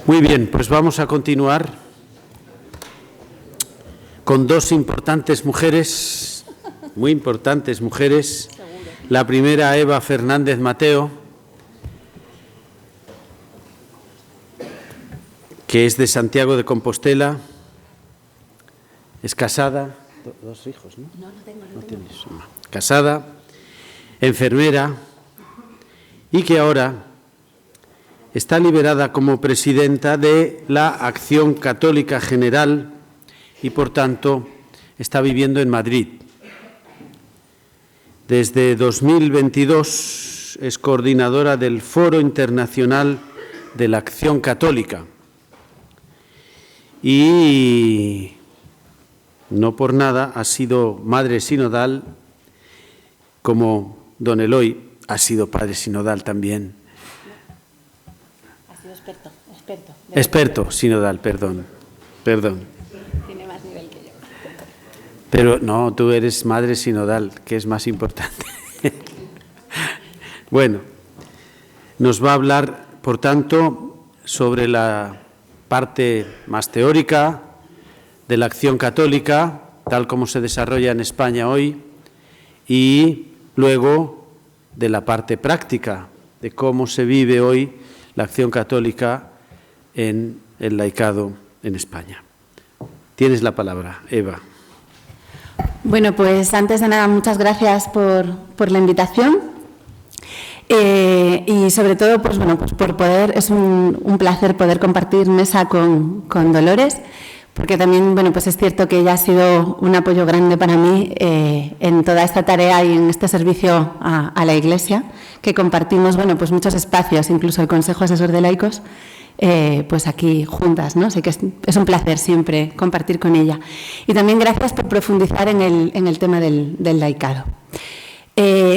Muy bien, pues vamos a continuar con dos importantes mujeres, muy importantes mujeres. La primera, Eva Fernández Mateo, que es de Santiago de Compostela, es casada, dos hijos, ¿no? No tengo. Tienes, no. Casada, enfermera, y que ahora está liberada como presidenta de la Acción Católica General y, por tanto, está viviendo en Madrid. Desde 2022 es coordinadora del Foro Internacional de la Acción Católica y no por nada ha sido madre sinodal, como don Eloy ha sido padre sinodal también. Ha sido experto. Experto sinodal, perdón. Tiene más nivel que yo. Pero no, tú eres madre sinodal, que es más importante. Bueno, nos va a hablar, por tanto, sobre la parte más teórica de la acción católica, tal como se desarrolla en España hoy, y luego de la parte práctica, de cómo se vive hoy la acción católica en el laicado en España. Tienes la palabra, Eva. Bueno, pues antes de nada, muchas gracias por la invitación y sobre todo, pues bueno, pues por poder, es un placer poder compartir mesa con Dolores, porque también, bueno, pues es cierto que ella ha sido un apoyo grande para mí en toda esta tarea y en este servicio a la Iglesia, que compartimos, bueno, pues muchos espacios, incluso el Consejo Asesor de Laicos, pues aquí juntas, ¿no? Así que es un placer siempre compartir con ella. Y también gracias por profundizar en el tema del laicado.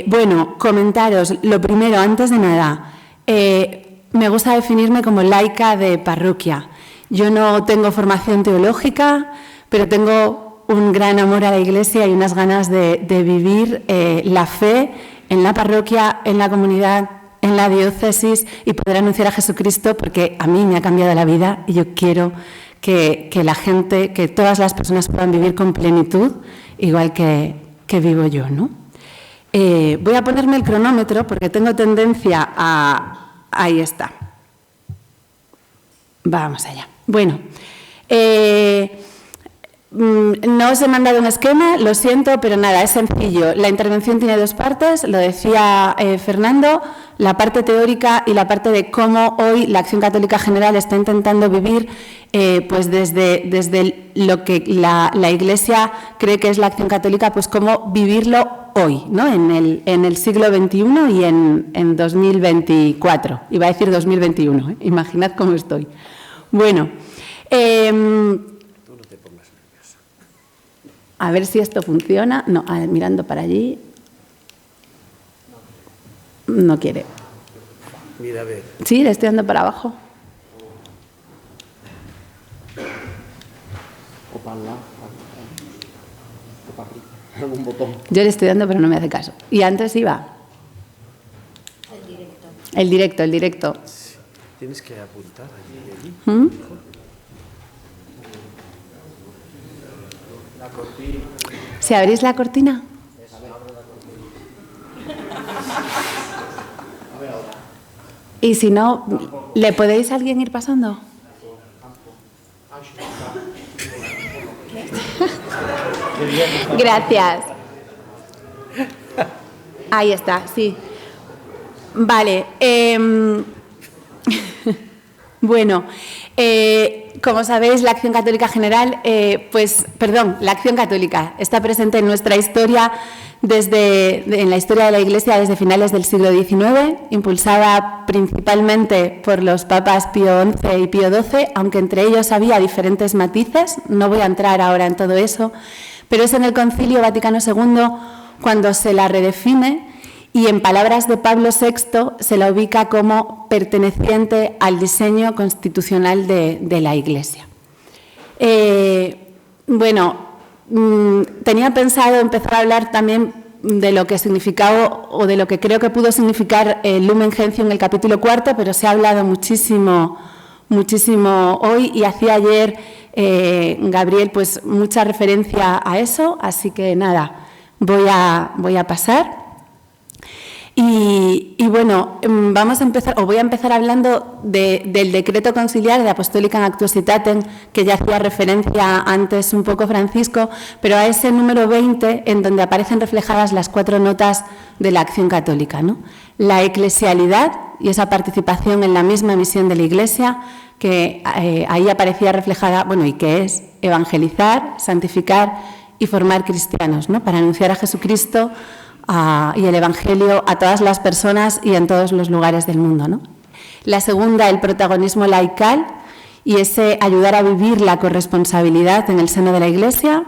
Bueno, comentaros, lo primero, antes de nada, me gusta definirme como laica de parroquia. Yo no tengo formación teológica, pero tengo un gran amor a la Iglesia y unas ganas de vivir la fe en la parroquia, en la comunidad, en la diócesis y poder anunciar a Jesucristo, porque a mí me ha cambiado la vida y yo quiero que la gente, que todas las personas puedan vivir con plenitud, igual que vivo yo, ¿no? Voy a ponerme el cronómetro porque tengo tendencia a... Ahí está. Vamos allá. Bueno, no os he mandado un esquema, lo siento, pero nada, es sencillo. La intervención tiene dos partes, lo decía Fernando, la parte teórica y la parte de cómo hoy la Acción Católica General está intentando vivir pues desde lo que la Iglesia cree que es la Acción Católica, pues cómo vivirlo hoy, ¿no? En el siglo XXI y en 2024. Iba a decir 2021, ¿eh? Imaginad cómo estoy. Bueno, a ver si esto funciona. No, mirando para allí. No quiere. Mira, a ver. Sí, le estoy dando para abajo. O para allá. O para aquí. Algún botón. Yo le estoy dando, pero no me hace caso. ¿Y antes iba? El directo. Sí. Tienes que apuntar allí. ¿Mm? La cortina. ¿Si abrís la cortina? Y si no, ¿le podéis a alguien ir pasando? Gracias. Ahí está, sí. Vale. Bueno, como sabéis, la Acción Católica General, la Acción Católica está presente en nuestra historia en la historia de la Iglesia desde finales del siglo XIX, impulsada principalmente por los papas Pío XI y Pío XII, aunque entre ellos había diferentes matices, no voy a entrar ahora en todo eso, pero es en el Concilio Vaticano II cuando se la redefine y, en palabras de Pablo VI, se la ubica como perteneciente al diseño constitucional de la Iglesia. Tenía pensado empezar a hablar también de lo que significaba o de lo que creo que pudo significar el Lumen Gentium en el capítulo 4, pero se ha hablado muchísimo muchísimo hoy y hacía ayer Gabriel pues mucha referencia a eso, así que nada, voy a pasar. Y bueno, voy a empezar hablando del decreto conciliar de Apostólica in Actuositatem, que ya hacía referencia antes un poco Francisco, pero a ese número 20 en donde aparecen reflejadas las 4 notas de la acción católica, ¿no? La eclesialidad y esa participación en la misma misión de la Iglesia, que ahí aparecía reflejada, bueno, y que es evangelizar, santificar y formar cristianos, ¿no? Para anunciar a Jesucristo y el Evangelio a todas las personas y en todos los lugares del mundo, ¿no? La segunda, el protagonismo laical y ese ayudar a vivir la corresponsabilidad en el seno de la Iglesia.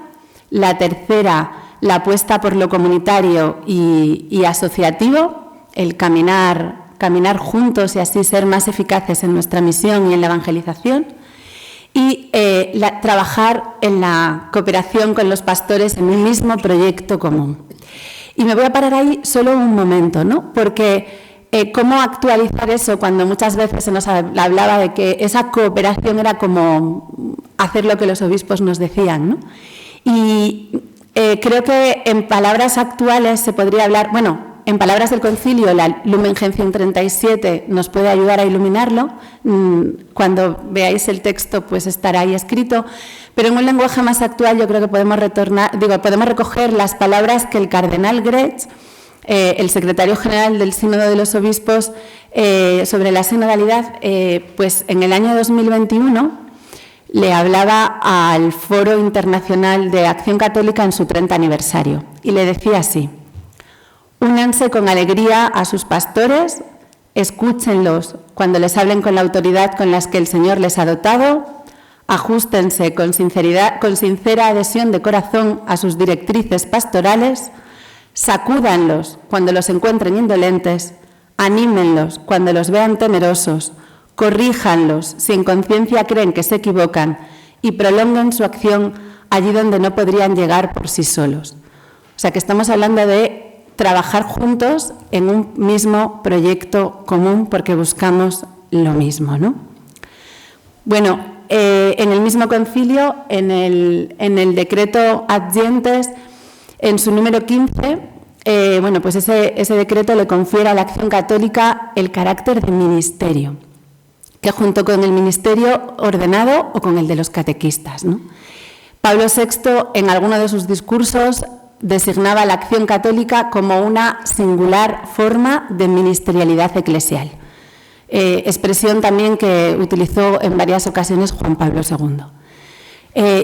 La tercera, la apuesta por lo comunitario y asociativo, el caminar juntos y así ser más eficaces en nuestra misión y en la evangelización. Y trabajar en la cooperación con los pastores en un mismo proyecto común. Y me voy a parar ahí solo un momento, ¿no? Porque cómo actualizar eso cuando muchas veces se nos hablaba de que esa cooperación era como hacer lo que los obispos nos decían, ¿no? Y creo que en palabras actuales se podría hablar, bueno, en palabras del concilio, la Lumen Gentium 37 nos puede ayudar a iluminarlo. Cuando veáis el texto, pues estará ahí escrito. Pero en un lenguaje más actual yo creo que podemos recoger las palabras que el cardenal Grech, el secretario general del Sínodo de los Obispos, sobre la sinodalidad, pues en el año 2021 le hablaba al Foro Internacional de Acción Católica en su 30 aniversario y le decía así: únanse con alegría a sus pastores, escúchenlos cuando les hablen con la autoridad con las que el Señor les ha dotado, ajustense con sincera adhesión de corazón a sus directrices pastorales, sacúdanlos cuando los encuentren indolentes, anímenlos cuando los vean temerosos, corríjanlos si en conciencia creen que se equivocan y prolonguen su acción allí donde no podrían llegar por sí solos. O sea que estamos hablando de trabajar juntos en un mismo proyecto común porque buscamos lo mismo, ¿no? Bueno, en el mismo concilio, en el decreto Ad Gentes, en su número 15, bueno, pues ese decreto le confiere a la acción católica el carácter de ministerio, que junto con el ministerio ordenado o con el de los catequistas, ¿no? Pablo VI, en alguno de sus discursos, designaba la acción católica como una singular forma de ministerialidad eclesial, expresión también que utilizó en varias ocasiones Juan Pablo II.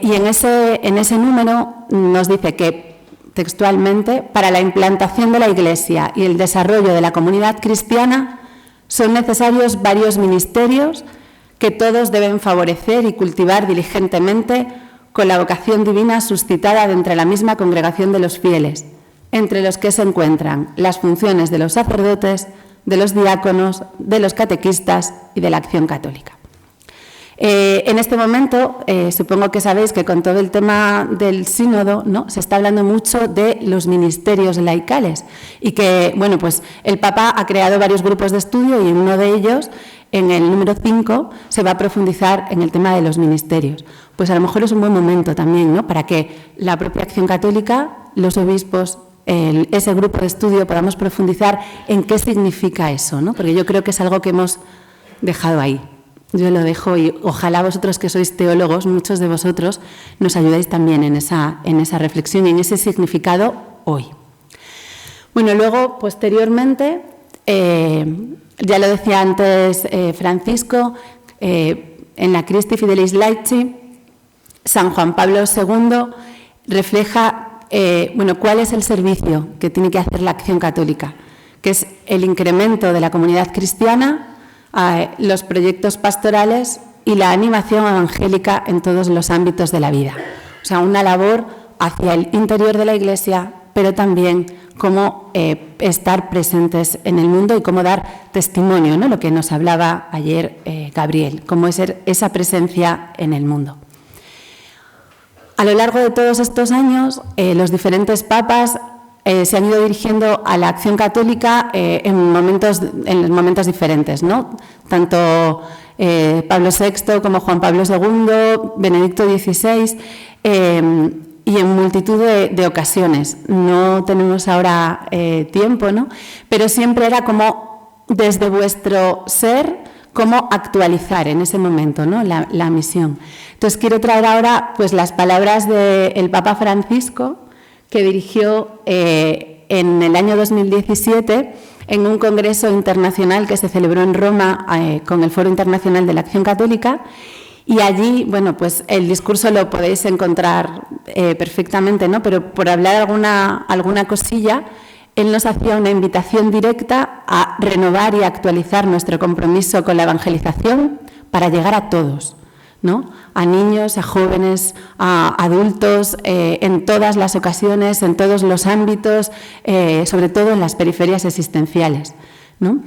Y en ese número nos dice que, textualmente, para la implantación de la Iglesia y el desarrollo de la comunidad cristiana son necesarios varios ministerios que todos deben favorecer y cultivar diligentemente con la vocación divina suscitada de entre la misma congregación de los fieles, entre los que se encuentran las funciones de los sacerdotes, de los diáconos, de los catequistas y de la acción católica. En este momento, supongo que sabéis que con todo el tema del sínodo, ¿no?, se está hablando mucho de los ministerios laicales y que, bueno, pues el Papa ha creado varios grupos de estudio y en uno de ellos, en el número 5, se va a profundizar en el tema de los ministerios. Pues a lo mejor es un buen momento también, ¿no?, para que la propia acción católica, los obispos, ese grupo de estudio podamos profundizar en qué significa eso, ¿no?, porque yo creo que es algo que hemos dejado ahí. Yo lo dejo y ojalá vosotros que sois teólogos, muchos de vosotros, nos ayudáis también en esa reflexión y en ese significado hoy. Bueno, luego, posteriormente, ya lo decía antes Francisco, en la Christi Fidelis Laici, San Juan Pablo II refleja bueno, cuál es el servicio que tiene que hacer la acción católica, que es el incremento de la comunidad cristiana, los proyectos pastorales y la animación evangélica en todos los ámbitos de la vida. O sea, una labor hacia el interior de la Iglesia, pero también cómo estar presentes en el mundo y cómo dar testimonio, ¿no?, lo que nos hablaba ayer Gabriel, cómo es esa presencia en el mundo. A lo largo de todos estos años, los diferentes papas se han ido dirigiendo a la acción católica en momentos diferentes, ¿no? Tanto Pablo VI, como Juan Pablo II, Benedicto XVI, y en multitud de ocasiones. No tenemos ahora tiempo, ¿no? Pero siempre era como desde vuestro ser, cómo actualizar en ese momento, ¿no? la misión. Entonces quiero traer ahora pues, las palabras del Papa Francisco, que dirigió en el año 2017 en un congreso internacional que se celebró en Roma con el Foro Internacional de la Acción Católica. Y allí, bueno, pues el discurso lo podéis encontrar perfectamente, ¿no? Pero por hablar alguna cosilla, él nos hacía una invitación directa a renovar y actualizar nuestro compromiso con la evangelización para llegar a todos, ¿no? A niños, a jóvenes, a adultos, en todas las ocasiones, en todos los ámbitos, sobre todo en las periferias existenciales, ¿no?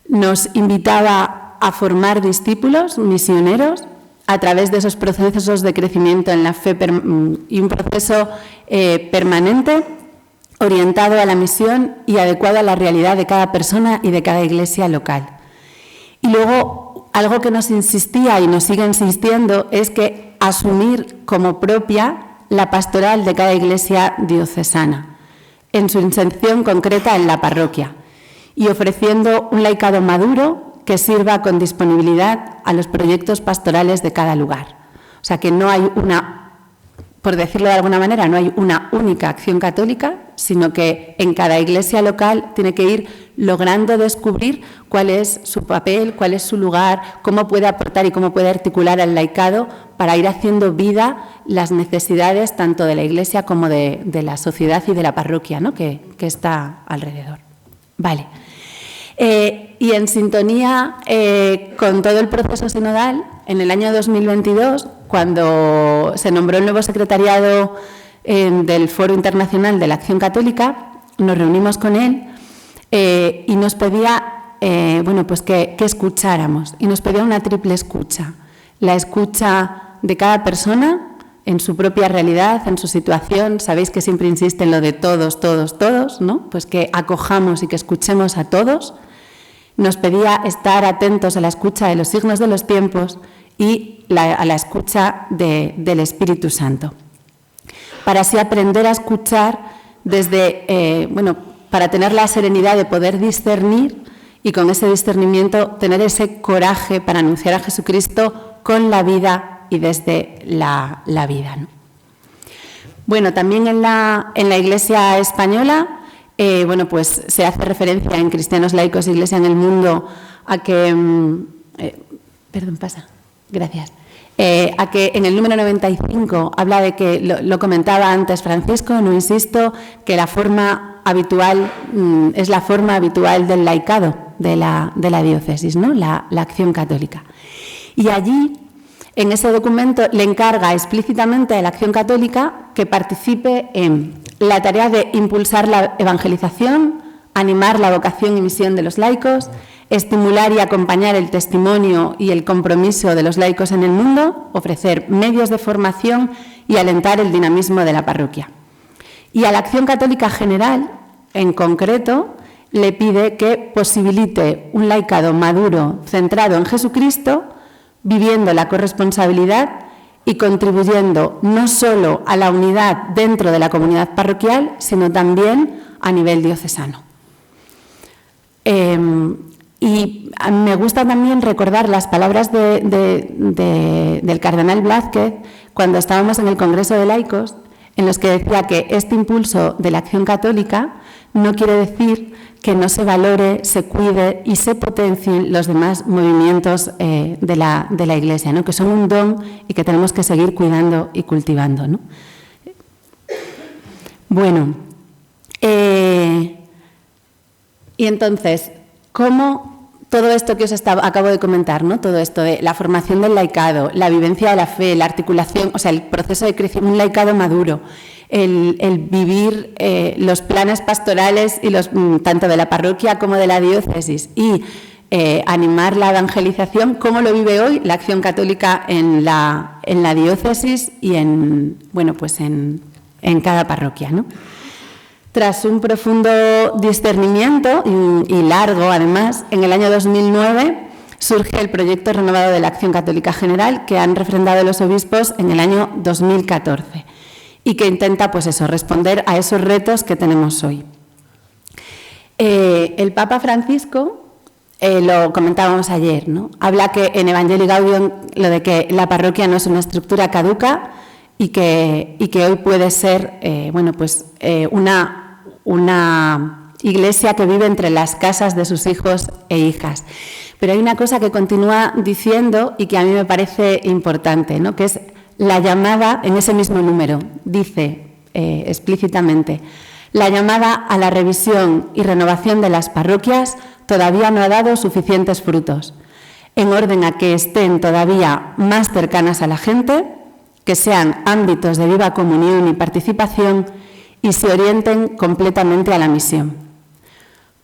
Nos invitaba a formar discípulos, misioneros, a través de esos procesos de crecimiento en la fe y un proceso permanente, orientado a la misión y adecuado a la realidad de cada persona y de cada iglesia local. Y luego, algo que nos insistía y nos sigue insistiendo es que asumir como propia la pastoral de cada iglesia diocesana, en su inserción concreta en la parroquia, y ofreciendo un laicado maduro que sirva con disponibilidad a los proyectos pastorales de cada lugar. O sea, que no hay por decirlo de alguna manera, no hay una única acción católica, sino que en cada iglesia local tiene que ir logrando descubrir cuál es su papel, cuál es su lugar, cómo puede aportar y cómo puede articular al laicado para ir haciendo vida las necesidades tanto de la iglesia como de la sociedad y de la parroquia, ¿no? que está alrededor. Vale. Y en sintonía con todo el proceso sinodal, en el año 2022, cuando se nombró el nuevo secretariado del Foro Internacional de la Acción Católica, nos reunimos con él y nos pedía pues que escucháramos, y nos pedía una triple escucha: la escucha de cada persona en su propia realidad, en su situación. Sabéis que siempre insiste en lo de todos, todos, todos, ¿no? Pues que acojamos y que escuchemos a todos. Nos pedía estar atentos a la escucha de los signos de los tiempos y a la escucha del Espíritu Santo, para así aprender a escuchar desde, para tener la serenidad de poder discernir y con ese discernimiento tener ese coraje para anunciar a Jesucristo con la vida y desde la vida, ¿no? Bueno, también en la Iglesia española, pues se hace referencia en Cristianos Laicos, Iglesia en el Mundo, a que... Gracias. A que en el número 95 habla de que, lo comentaba antes Francisco, no insisto, que la forma habitual es la forma habitual del laicado de la diócesis, ¿no? La acción católica. Y allí, en ese documento, le encarga explícitamente a la acción católica que participe en la tarea de impulsar la evangelización, animar la vocación y misión de los laicos, estimular y acompañar el testimonio y el compromiso de los laicos en el mundo, ofrecer medios de formación y alentar el dinamismo de la parroquia. Y a la Acción Católica General, en concreto, le pide que posibilite un laicado maduro, centrado en Jesucristo, viviendo la corresponsabilidad y contribuyendo no solo a la unidad dentro de la comunidad parroquial, sino también a nivel diocesano. Y me gusta también recordar las palabras del cardenal Blázquez cuando estábamos en el Congreso de Laicos, en los que decía que este impulso de la acción católica no quiere decir que no se valore, se cuide y se potencien los demás movimientos de la Iglesia, ¿no? Que son un don y que tenemos que seguir cuidando y cultivando, ¿no? Bueno, y entonces, ¿cómo todo esto que os acabo de comentar, ¿no? Todo esto de la formación del laicado, la vivencia de la fe, la articulación, o sea, el proceso de crecimiento, un laicado maduro, el vivir los planes pastorales y tanto de la parroquia como de la diócesis y animar la evangelización, ¿cómo lo vive hoy la acción católica en la diócesis y en cada parroquia, ¿no? Tras un profundo discernimiento y largo, además, en el año 2009 surge el proyecto renovado de la Acción Católica General que han refrendado los obispos en el año 2014 y que intenta, pues eso, responder a esos retos que tenemos hoy. El Papa Francisco, lo comentábamos ayer, ¿no? Habla que en Evangelii Gaudium lo de que la parroquia no es una estructura caduca y que hoy puede ser una iglesia que vive entre las casas de sus hijos e hijas. Pero hay una cosa que continúa diciendo y que a mí me parece importante, ¿no? Que es la llamada, en ese mismo número, dice explícitamente: la llamada a la revisión y renovación de las parroquias todavía no ha dado suficientes frutos, en orden a que estén todavía más cercanas a la gente, que sean ámbitos de viva comunión y participación y se orienten completamente a la misión.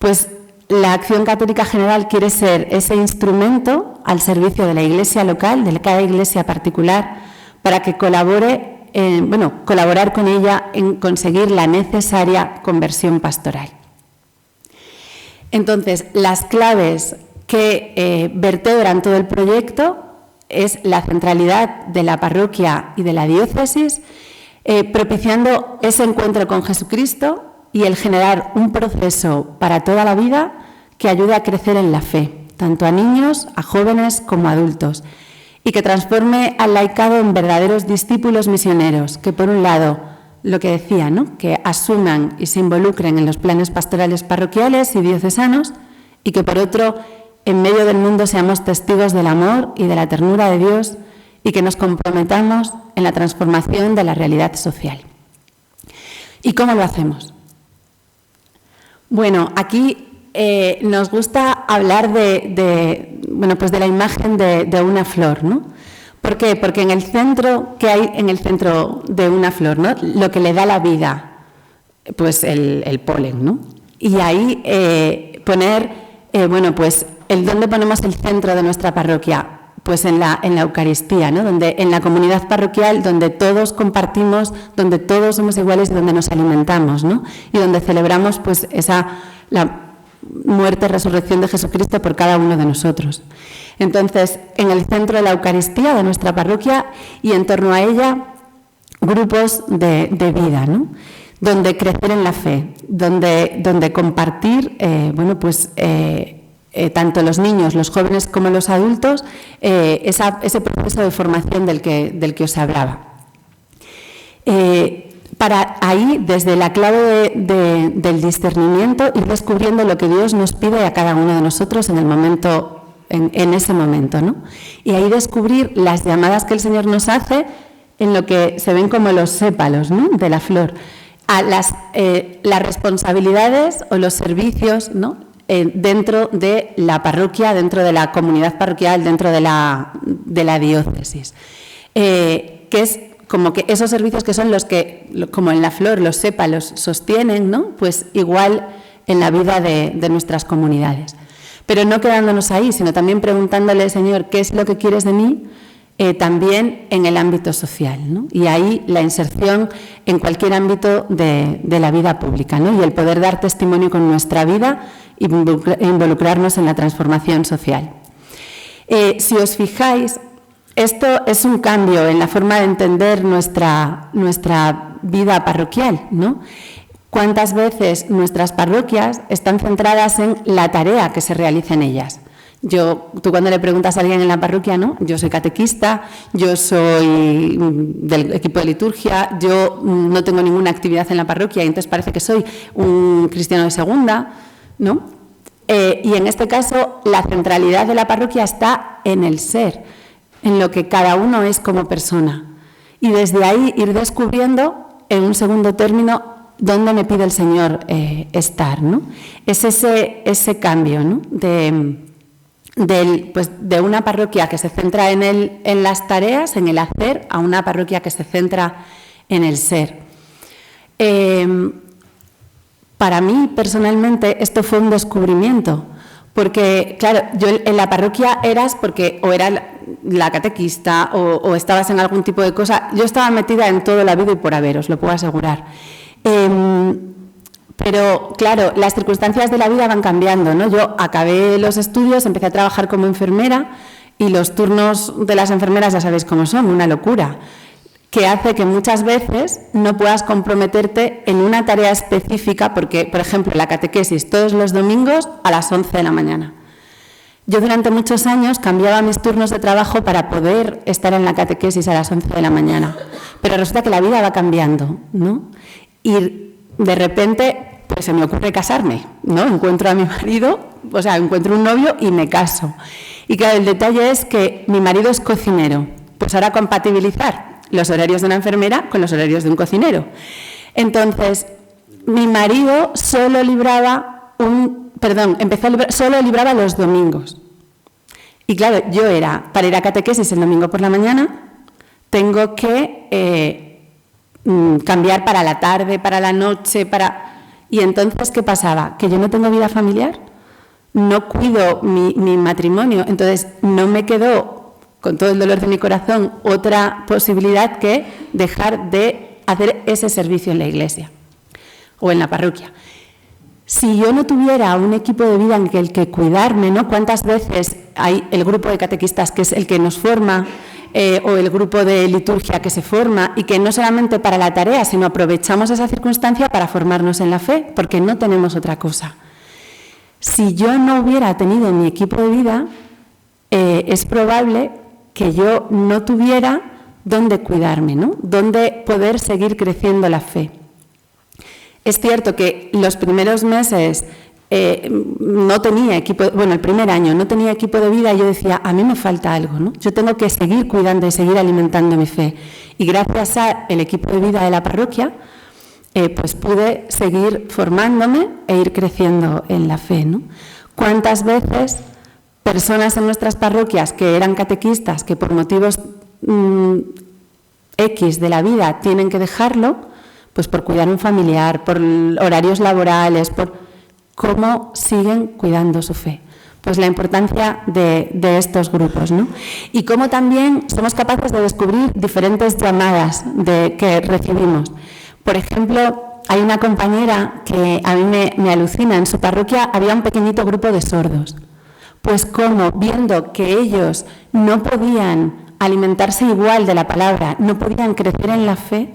Pues la Acción Católica General quiere ser ese instrumento al servicio de la iglesia local, de cada iglesia particular, para que colaborar con ella en conseguir la necesaria conversión pastoral. Entonces, las claves que vertebran todo el proyecto es la centralidad de la parroquia y de la diócesis, propiciando ese encuentro con Jesucristo y el generar un proceso para toda la vida que ayude a crecer en la fe, tanto a niños, a jóvenes como a adultos, y que transforme al laicado en verdaderos discípulos misioneros, que por un lado, lo que decía, ¿no?, que asuman y se involucren en los planes pastorales parroquiales y diocesanos, y que por otro, en medio del mundo seamos testigos del amor y de la ternura de Dios y que nos comprometamos en la transformación de la realidad social. ¿Y cómo lo hacemos? Bueno, aquí nos gusta hablar de la imagen de una flor, ¿no? ¿Por qué? Porque en el centro, ¿qué hay en el centro de una flor, ¿no? Lo que le da la vida, pues el polen, ¿no? Y ahí poner, ¿dónde ponemos el centro de nuestra parroquia? Pues en la Eucaristía, ¿no? En la comunidad parroquial, donde todos compartimos, donde todos somos iguales y donde nos alimentamos, ¿no? Y donde celebramos pues la muerte y resurrección de Jesucristo por cada uno de nosotros. Entonces, en el centro de la Eucaristía de nuestra parroquia y en torno a ella, grupos de vida, ¿no? Donde crecer en la fe, donde compartir, tanto los niños, los jóvenes como los adultos, ese proceso de formación del que os hablaba. Para ahí, desde la clave del discernimiento, ir descubriendo lo que Dios nos pide a cada uno de nosotros en ese momento, ¿no? Y ahí descubrir las llamadas que el Señor nos hace en lo que se ven como los sépalos, ¿no?, de la flor, a las responsabilidades o los servicios, ¿no?, dentro de la parroquia, dentro de la comunidad parroquial, dentro de la diócesis, que es como que esos servicios que son los que, como en la flor, los sépalos sostienen, ¿no?, pues igual en la vida de nuestras comunidades. Pero no quedándonos ahí, sino también preguntándole, Señor, ¿qué es lo que quieres de mí? También en el ámbito social, ¿no? Y ahí la inserción en cualquier ámbito de la vida pública, ¿no? Y el poder dar testimonio con nuestra vida e involucrarnos en la transformación social. Si os fijáis, esto es un cambio en la forma de entender nuestra vida parroquial, ¿no? ¿Cuántas veces nuestras parroquias están centradas en la tarea que se realiza en ellas? Tú cuando le preguntas a alguien en la parroquia, ¿no? Yo soy catequista, yo soy del equipo de liturgia, yo no tengo ninguna actividad en la parroquia y entonces parece que soy un cristiano de segunda, ¿no? Y en este caso la centralidad de la parroquia está en el ser, en lo que cada uno es como persona. Y desde ahí ir descubriendo, en un segundo término, dónde me pide el Señor estar, ¿no? Es ese cambio, ¿no?, de una parroquia que se centra en las tareas, en el hacer, a una parroquia que se centra en el ser. Para mí, personalmente, esto fue un descubrimiento, porque, claro, yo en la parroquia eras porque o era la catequista o estabas en algún tipo de cosa. Yo estaba metida en todo la vida y por haber, os lo puedo asegurar. Pero, claro, las circunstancias de la vida van cambiando, ¿no? Yo acabé los estudios, empecé a trabajar como enfermera y los turnos de las enfermeras ya sabéis cómo son, una locura, que hace que muchas veces no puedas comprometerte en una tarea específica porque, por ejemplo, la catequesis todos los domingos a las 11 de la mañana. Yo durante muchos años cambiaba mis turnos de trabajo para poder estar en la catequesis a las 11 de la mañana, pero resulta que la vida va cambiando, ¿no? Y de repente, pues se me ocurre casarme, ¿no? Encuentro a mi marido, o sea, encuentro un novio y me caso. Y claro, el detalle es que mi marido es cocinero, pues ahora compatibilizar los horarios de una enfermera con los horarios de un cocinero. Entonces, mi marido solo libraba solo libraba los domingos. Y claro, yo para ir a catequesis el domingo por la mañana, tengo que cambiar para la tarde, para la noche, Y entonces, ¿qué pasaba? Que yo no tengo vida familiar, no cuido mi matrimonio, entonces no me quedó, con todo el dolor de mi corazón, otra posibilidad que dejar de hacer ese servicio en la iglesia o en la parroquia. Si yo no tuviera un equipo de vida en el que cuidarme, ¿no? ¿Cuántas veces hay el grupo de catequistas que es el que nos forma o el grupo de liturgia que se forma y que no solamente para la tarea, sino aprovechamos esa circunstancia para formarnos en la fe, porque no tenemos otra cosa? Si yo no hubiera tenido mi equipo de vida, es probable que yo no tuviera dónde cuidarme, ¿no? Dónde poder seguir creciendo la fe. Es cierto que los primeros meses no tenía equipo, el primer año no tenía equipo de vida y yo decía, a mí me falta algo, ¿no? Yo tengo que seguir cuidando y seguir alimentando mi fe. Y gracias al equipo de vida de la parroquia, pues pude seguir formándome e ir creciendo en la fe, ¿no? ¿Cuántas veces personas en nuestras parroquias que eran catequistas, que por motivos X de la vida tienen que dejarlo, pues por cuidar un familiar, por horarios laborales, por cómo siguen cuidando su fe? Pues la importancia de estos grupos, ¿no? Y cómo también somos capaces de descubrir diferentes llamadas que recibimos. Por ejemplo, hay una compañera que a mí me alucina, en su parroquia había un pequeñito grupo de sordos. Pues como viendo que ellos no podían alimentarse igual de la palabra, no podían crecer en la fe,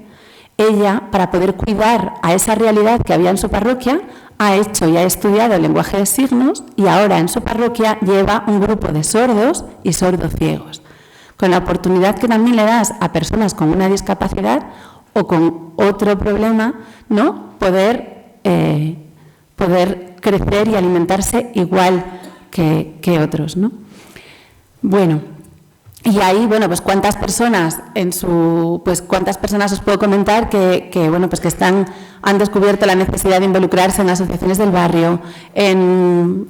ella, para poder cuidar a esa realidad que había en su parroquia, ha hecho y ha estudiado el lenguaje de signos y ahora en su parroquia lleva un grupo de sordos y sordociegos, con la oportunidad que también le das a personas con una discapacidad o con otro problema, ¿no? Poder crecer y alimentarse igual que otros, ¿no? Bueno. Y ahí, pues cuántas personas os puedo comentar que han descubierto la necesidad de involucrarse en asociaciones del barrio, en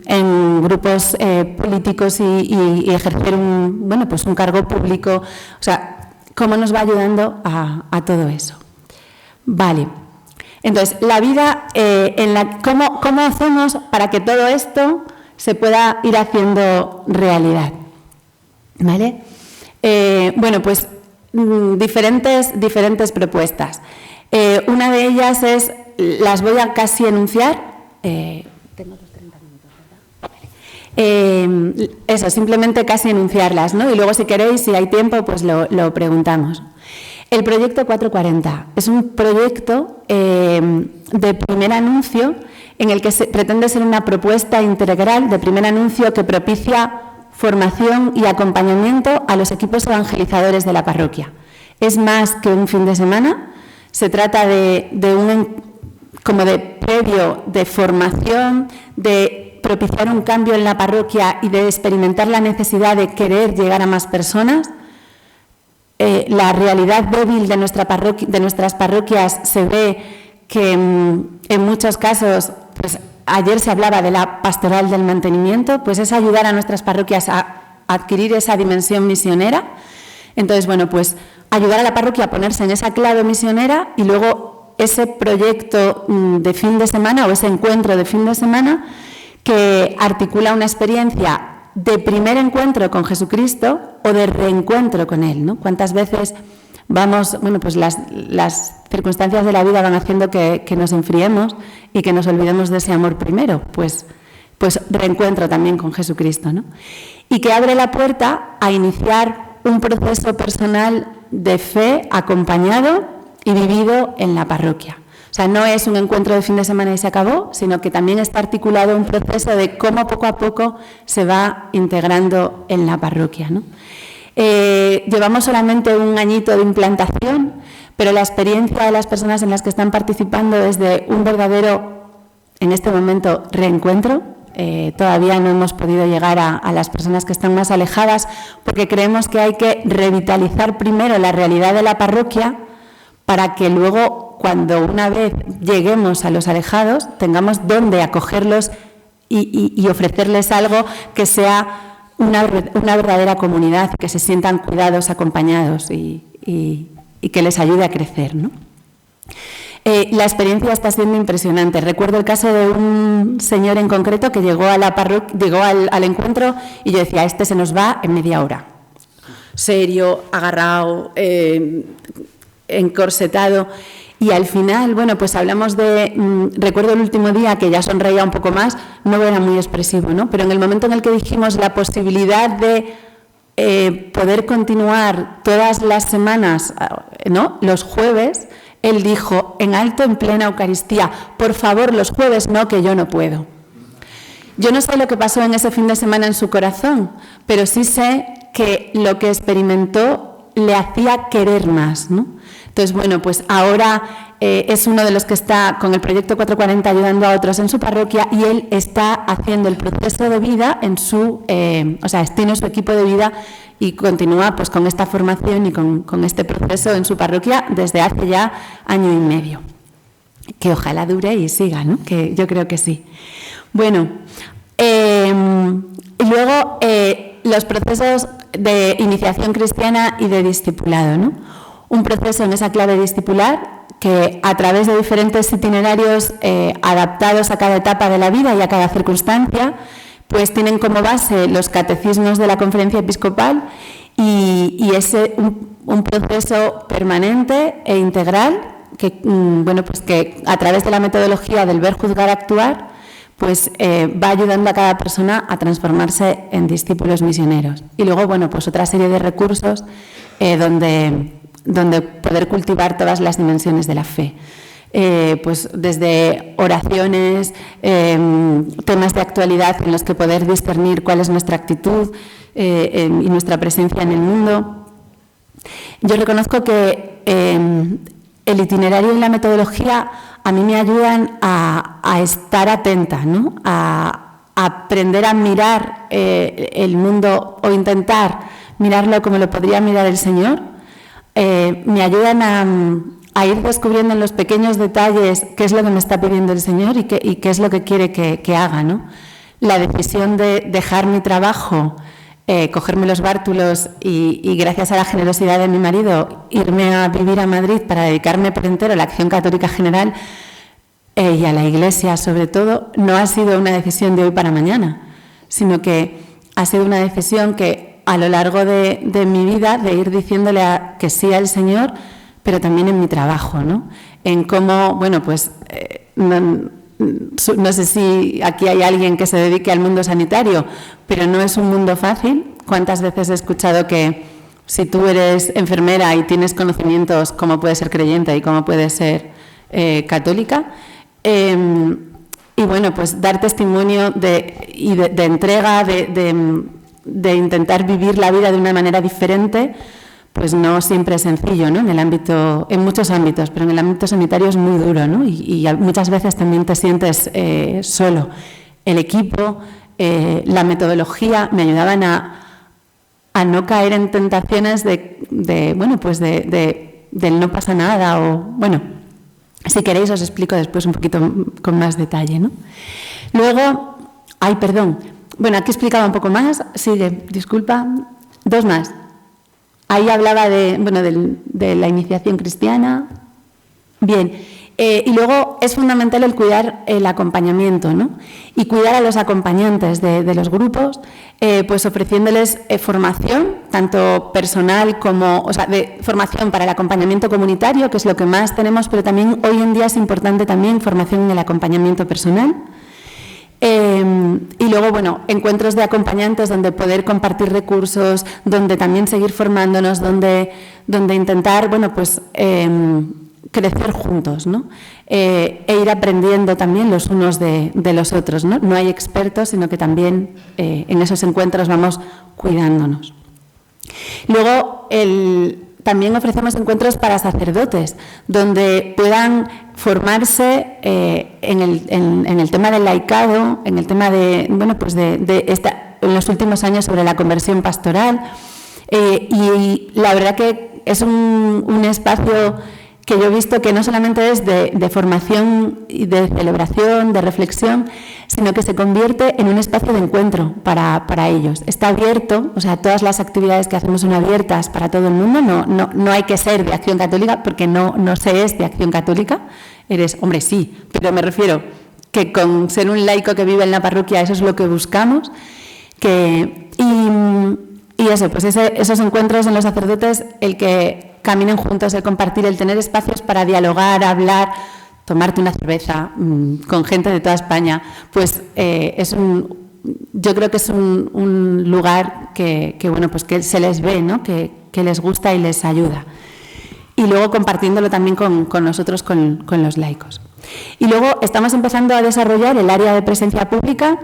grupos políticos y ejercer un cargo público. O sea, cómo nos va ayudando a todo eso. Vale. Entonces, la vida, ¿cómo hacemos para que todo esto se pueda ir haciendo realidad? ¿Vale? Diferentes propuestas. Una de ellas las voy a casi enunciar. Tengo los 30 minutos, ¿verdad? Eso, simplemente casi enunciarlas, ¿no? Y luego, si queréis, si hay tiempo, pues lo preguntamos. El proyecto 440 es un proyecto de primer anuncio en el que pretende ser una propuesta integral de primer anuncio que propicia formación y acompañamiento a los equipos evangelizadores de la parroquia. Es más que un fin de semana, se trata de previo de formación, de propiciar un cambio en la parroquia y de experimentar la necesidad de querer llegar a más personas. La realidad débil de nuestras parroquias se ve que en muchos casos, pues ayer se hablaba de la pastoral del mantenimiento, pues es ayudar a nuestras parroquias a adquirir esa dimensión misionera. Entonces, pues ayudar a la parroquia a ponerse en esa clave misionera y luego ese proyecto de fin de semana o ese encuentro de fin de semana que articula una experiencia de primer encuentro con Jesucristo o de reencuentro con Él, ¿no? ¿Cuántas veces vamos, las circunstancias de la vida van haciendo que nos enfriemos y que nos olvidemos de ese amor primero, pues reencuentro también con Jesucristo, ¿no? Y que abre la puerta a iniciar un proceso personal de fe acompañado y vivido en la parroquia. O sea, no es un encuentro de fin de semana y se acabó, sino que también está articulado un proceso de cómo poco a poco se va integrando en la parroquia, ¿no? Llevamos solamente un añito de implantación, pero la experiencia de las personas en las que están participando es de un verdadero, en este momento, reencuentro. Todavía no hemos podido llegar a las personas que están más alejadas, porque creemos que hay que revitalizar primero la realidad de la parroquia para que luego, cuando una vez lleguemos a los alejados, tengamos dónde acogerlos y ofrecerles algo que sea una verdadera comunidad, que se sientan cuidados, acompañados y que les ayude a crecer, ¿no? La experiencia está siendo impresionante. Recuerdo el caso de un señor en concreto que llegó a la parroquia, llegó al encuentro y yo decía, este se nos va en media hora. Serio, agarrado, encorsetado. Y al final, bueno, pues hablamos de... recuerdo el último día que ya sonreía un poco más, no era muy expresivo, ¿no? Pero en el momento en el que dijimos la posibilidad de poder continuar todas las semanas, ¿no? Los jueves, él dijo en alto, en plena Eucaristía, por favor, los jueves no, que yo no puedo. Yo no sé lo que pasó en ese fin de semana en su corazón, pero sí sé que lo que experimentó le hacía querer más, ¿no? Entonces, bueno, pues ahora es uno de los que está con el proyecto 440 ayudando a otros en su parroquia y él está haciendo el proceso de vida en su, o sea, tiene su equipo de vida y continúa pues con esta formación y con este proceso en su parroquia desde hace ya año y medio. Que ojalá dure y siga, ¿no? Que yo creo que sí. Bueno, y luego los procesos de iniciación cristiana y de discipulado, ¿no? Un proceso en esa clave discipular que a través de diferentes itinerarios adaptados a cada etapa de la vida y a cada circunstancia, pues tienen como base los catecismos de la Conferencia Episcopal y es un proceso permanente e integral que, bueno, pues que a través de la metodología del ver, juzgar, actuar, pues va ayudando a cada persona a transformarse en discípulos misioneros. Y luego, bueno, pues otra serie de recursos donde poder cultivar todas las dimensiones de la fe. Pues desde oraciones, temas de actualidad en los que poder discernir cuál es nuestra actitud y nuestra presencia en el mundo. Yo reconozco que el itinerario y la metodología a mí me ayudan a estar atenta, ¿no? A aprender a mirar el mundo o intentar mirarlo como lo podría mirar el Señor. Me ayudan a ir descubriendo en los pequeños detalles qué es lo que me está pidiendo el Señor y qué es lo que quiere que haga, ¿no? La decisión de dejar mi trabajo, cogerme los bártulos y gracias a la generosidad de mi marido irme a vivir a Madrid para dedicarme por entero a la Acción Católica General y a la Iglesia sobre todo, no ha sido una decisión de hoy para mañana, sino que ha sido una decisión que a lo largo de mi vida, de ir diciéndole que sí al Señor, pero también en mi trabajo, ¿no? En cómo, bueno, pues no sé si aquí hay alguien que se dedique al mundo sanitario, pero no es un mundo fácil. ¿Cuántas veces he escuchado que si tú eres enfermera y tienes conocimientos, cómo puedes ser creyente y cómo puedes ser católica? Y bueno, pues dar testimonio de entrega, de intentar vivir la vida de una manera diferente, pues no siempre es sencillo, ¿no? En muchos ámbitos, pero en el ámbito sanitario es muy duro, ¿no? Y muchas veces también te sientes solo. El equipo, la metodología me ayudaban a no caer en tentaciones bueno, pues del no pasa nada o, bueno, si queréis os explico después un poquito con más detalle, ¿no? Luego, bueno, aquí explicaba un poco más, sigue, disculpa, dos más. Ahí hablaba de la iniciación cristiana. Bien, y luego es fundamental el cuidar el acompañamiento, ¿no? Y cuidar a los acompañantes de los grupos, pues ofreciéndoles formación tanto personal como, o sea, de formación para el acompañamiento comunitario, que es lo que más tenemos, pero también hoy en día es importante también formación en el acompañamiento personal. Y luego, bueno, encuentros de acompañantes donde poder compartir recursos, donde también seguir formándonos, donde intentar, bueno, pues crecer juntos, ¿no? E ir aprendiendo también los unos de los otros, ¿no? No hay expertos, sino que también en esos encuentros vamos cuidándonos. Luego, también ofrecemos encuentros para sacerdotes, donde puedan formarse en el tema del laicado, en el tema de, bueno, pues en los últimos años sobre la conversión pastoral. Y la verdad que es un espacio que yo he visto que no solamente es de formación y de celebración, de reflexión, sino que se convierte en un espacio de encuentro para ellos. Está abierto, o sea, todas las actividades que hacemos son abiertas para todo el mundo, no hay que ser de Acción Católica, porque no se es de Acción Católica. Hombre, sí, pero me refiero que con ser un laico que vive en la parroquia, eso es lo que buscamos. Y eso, pues esos encuentros en los sacerdotes, el que caminen juntos, el compartir, el tener espacios para dialogar, hablar, tomarte una cerveza con gente de toda España, pues yo creo que es un lugar que bueno, pues que se les ve, ¿no? Que les gusta y les ayuda. Y luego compartiéndolo también con nosotros, con los laicos. Y luego estamos empezando a desarrollar el área de presencia pública,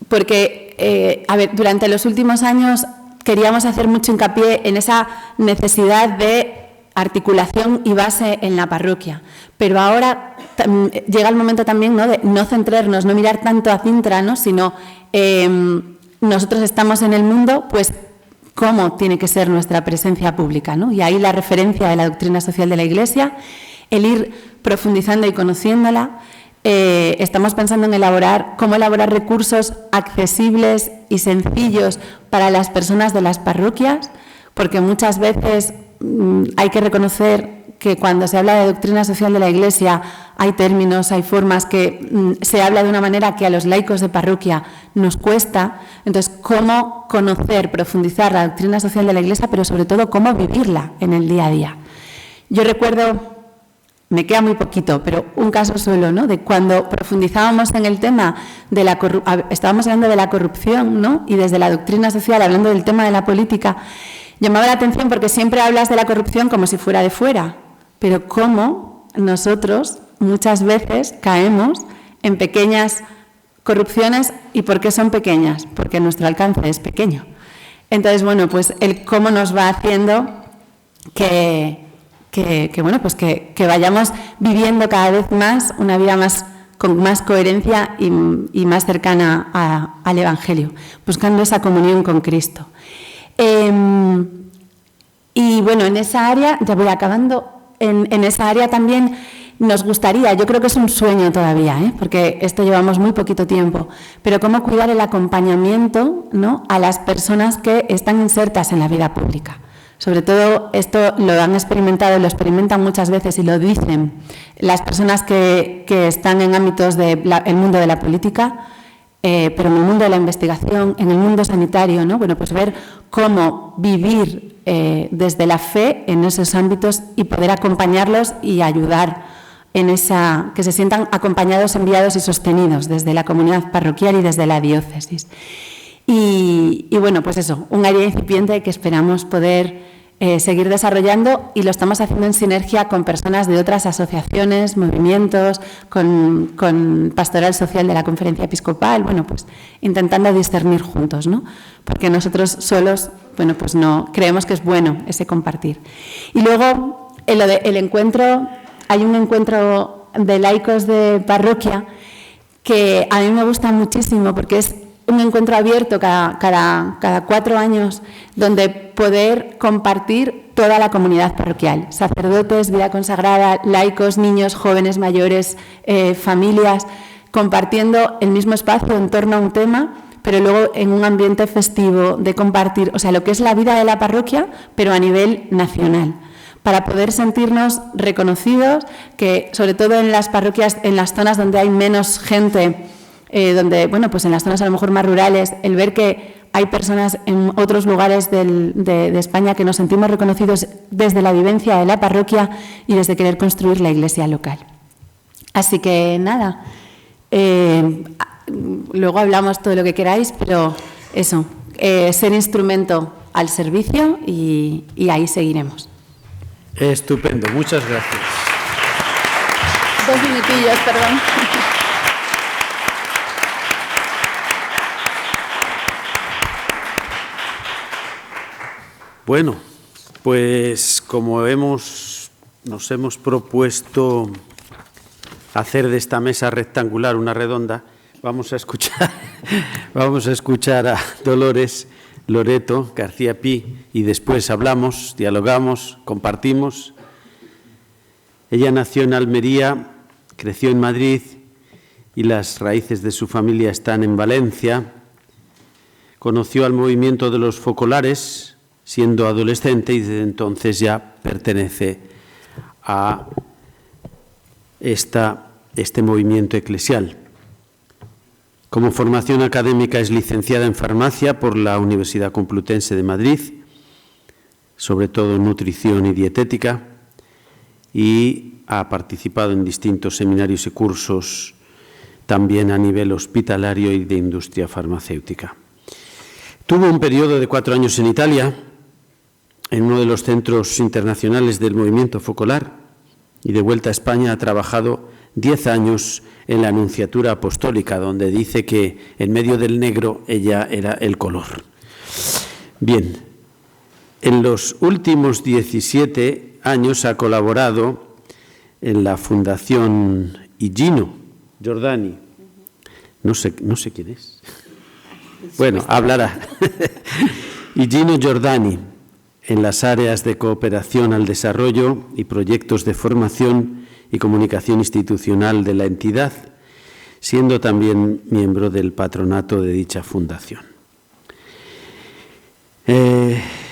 porque, durante los últimos años queríamos hacer mucho hincapié en esa necesidad de articulación y base en la parroquia. Pero ahora llega el momento también, ¿no?, de no centrarnos, no mirar tanto a Cintra, ¿no?, sino nosotros estamos en el mundo, pues cómo tiene que ser nuestra presencia pública, ¿no? Y ahí la referencia de la doctrina social de la Iglesia, el ir profundizando y conociéndola. Estamos pensando en cómo elaborar recursos accesibles y sencillos para las personas de las parroquias, porque muchas veces hay que reconocer que cuando se habla de doctrina social de la Iglesia hay términos, hay formas que se habla de una manera que a los laicos de parroquia nos cuesta. Entonces, cómo conocer, profundizar la doctrina social de la Iglesia, pero sobre todo cómo vivirla en el día a día. Yo recuerdo, me queda muy poquito, pero un caso solo, ¿no?, de cuando profundizábamos en el tema de estábamos hablando de la corrupción, ¿no?, y desde la doctrina social, hablando del tema de la política, llamaba la atención porque siempre hablas de la corrupción como si fuera de fuera, pero cómo nosotros muchas veces caemos en pequeñas corrupciones. ¿Y por qué son pequeñas? Porque nuestro alcance es pequeño. Entonces, bueno, pues el cómo nos va haciendo que vayamos viviendo cada vez más una vida con más coherencia y más cercana al Evangelio, buscando esa comunión con Cristo. Y bueno, en esa área, ya voy acabando, en esa área también nos gustaría, yo creo que es un sueño todavía, porque esto llevamos muy poquito tiempo, pero cómo cuidar el acompañamiento, ¿no?, a las personas que están insertas en la vida pública. Sobre todo esto lo han experimentado, lo experimentan muchas veces y lo dicen las personas que están en ámbitos del mundo de la política, pero en el mundo de la investigación, en el mundo sanitario, ¿no? Bueno, pues ver cómo vivir desde la fe en esos ámbitos y poder acompañarlos y ayudar que se sientan acompañados, enviados y sostenidos desde la comunidad parroquial y desde la diócesis. Y bueno, pues eso, un área incipiente que esperamos poder seguir desarrollando, y lo estamos haciendo en sinergia con personas de otras asociaciones, movimientos, con Pastoral Social de la Conferencia Episcopal, bueno, pues intentando discernir juntos, ¿no? Porque nosotros solos, bueno, pues no, creemos que es bueno ese compartir. Y luego, en lo del encuentro, hay un encuentro de laicos de parroquia que a mí me gusta muchísimo porque es un encuentro abierto cada 4 años, donde poder compartir toda la comunidad parroquial, sacerdotes, vida consagrada, laicos, niños, jóvenes, mayores, familias, compartiendo el mismo espacio en torno a un tema, pero luego en un ambiente festivo de compartir, o sea, lo que es la vida de la parroquia, pero a nivel nacional, para poder sentirnos reconocidos, que sobre todo en las parroquias, en las zonas donde hay menos gente, donde, bueno, pues en las zonas a lo mejor más rurales, el ver que hay personas en otros lugares de España que nos sentimos reconocidos desde la vivencia de la parroquia y desde querer construir la iglesia local. Así que nada, luego hablamos todo lo que queráis, pero eso, ser instrumento al servicio y ahí seguiremos. Estupendo, muchas gracias. 2 minutillos, perdón. Bueno, pues como nos hemos propuesto hacer de esta mesa rectangular una redonda, vamos a escuchar a Dolores Loreto García Pi y después hablamos, dialogamos, compartimos. Ella nació en Almería, creció en Madrid y las raíces de su familia están en Valencia. Conoció al movimiento de los focolares siendo adolescente y desde entonces ya pertenece a este movimiento eclesial. Como formación académica es licenciada en farmacia por la Universidad Complutense de Madrid, sobre todo en nutrición y dietética, y ha participado en distintos seminarios y cursos también a nivel hospitalario y de industria farmacéutica. Tuvo un periodo de 4 años en Italia, en uno de los centros internacionales del movimiento focolar, y de vuelta a España ha trabajado 10 años en la Anunciatura Apostólica, donde dice que en medio del negro ella era el color. Bien, en los últimos 17 años ha colaborado en la Fundación Igino Giordani. No sé quién es. Bueno, hablará. Igino Giordani, en las áreas de cooperación al desarrollo y proyectos de formación y comunicación institucional de la entidad, siendo también miembro del patronato de dicha fundación.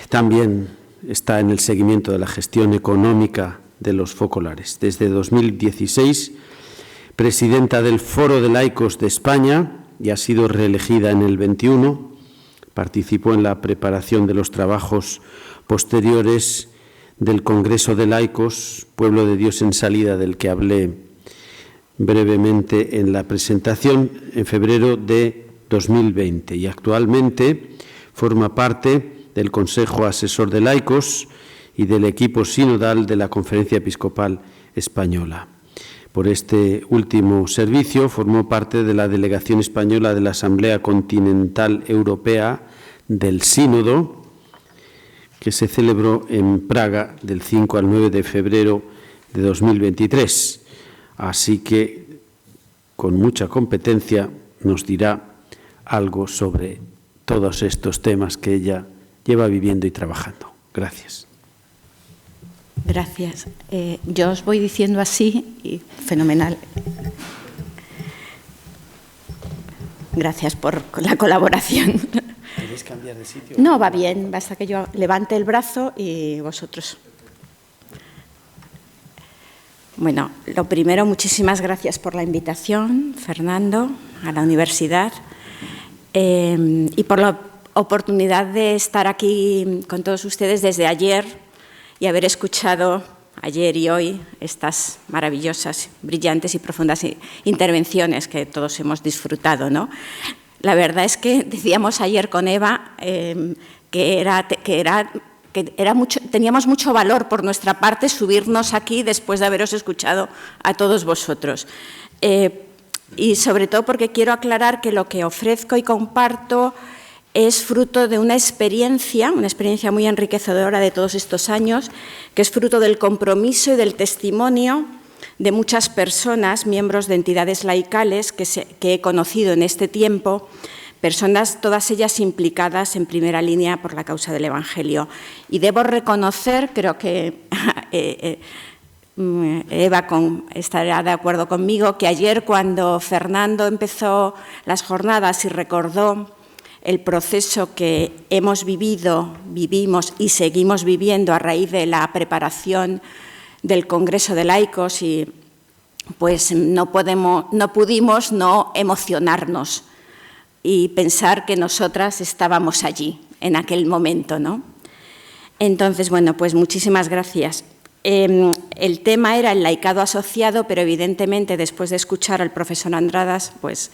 También está en el seguimiento de la gestión económica de los focolares. Desde 2016, presidenta del Foro de Laicos de España y ha sido reelegida en el 21, participó en la preparación de los trabajos posteriores del Congreso de Laicos, Pueblo de Dios en Salida, del que hablé brevemente en la presentación, en febrero de 2020, y actualmente forma parte del Consejo Asesor de Laicos y del equipo sinodal de la Conferencia Episcopal Española. Por este último servicio formó parte de la delegación española de la Asamblea Continental Europea del Sínodo, que se celebró en Praga del 5 al 9 de febrero de 2023. Así que, con mucha competencia, nos dirá algo sobre todos estos temas que ella lleva viviendo y trabajando. Gracias. Gracias. Yo os voy diciendo así y fenomenal. Gracias por la colaboración. ¿Queréis cambiar de sitio? No, va bien, basta que yo levante el brazo y vosotros. Bueno, lo primero, muchísimas gracias por la invitación, Fernando, a la universidad y por la oportunidad de estar aquí con todos ustedes desde ayer y haber escuchado ayer y hoy estas maravillosas, brillantes y profundas intervenciones que todos hemos disfrutado, ¿no? La verdad es que decíamos ayer con Eva teníamos mucho valor por nuestra parte subirnos aquí después de haberos escuchado a todos vosotros. Y sobre todo porque quiero aclarar que lo que ofrezco y comparto es fruto de una experiencia muy enriquecedora de todos estos años, que es fruto del compromiso y del testimonio de muchas personas, miembros de entidades laicales que he conocido en este tiempo, personas todas ellas implicadas en primera línea por la causa del Evangelio. Y debo reconocer, creo que Eva estará de acuerdo conmigo, que ayer cuando Fernando empezó las jornadas y recordó el proceso que hemos vivido, vivimos y seguimos viviendo a raíz de la preparación del Congreso de Laicos, y pues no pudimos no emocionarnos y pensar que nosotras estábamos allí en aquel momento, ¿no? Entonces, bueno, pues muchísimas gracias. El tema era el laicado asociado, pero evidentemente después de escuchar al profesor Andradas, pues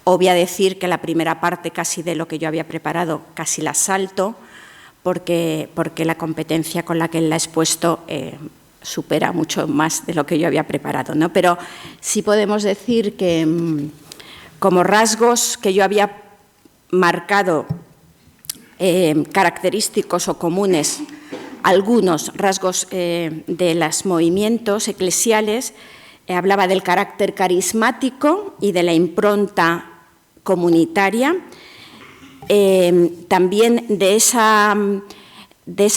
obvia decir que la primera parte casi de lo que yo había preparado casi la salto, porque la competencia con la que él la ha expuesto supera mucho más de lo que yo había preparado, ¿no? Pero sí podemos decir que como rasgos que yo había marcado característicos o comunes, algunos rasgos de los movimientos eclesiales, hablaba del carácter carismático y de la impronta comunitaria, también de esa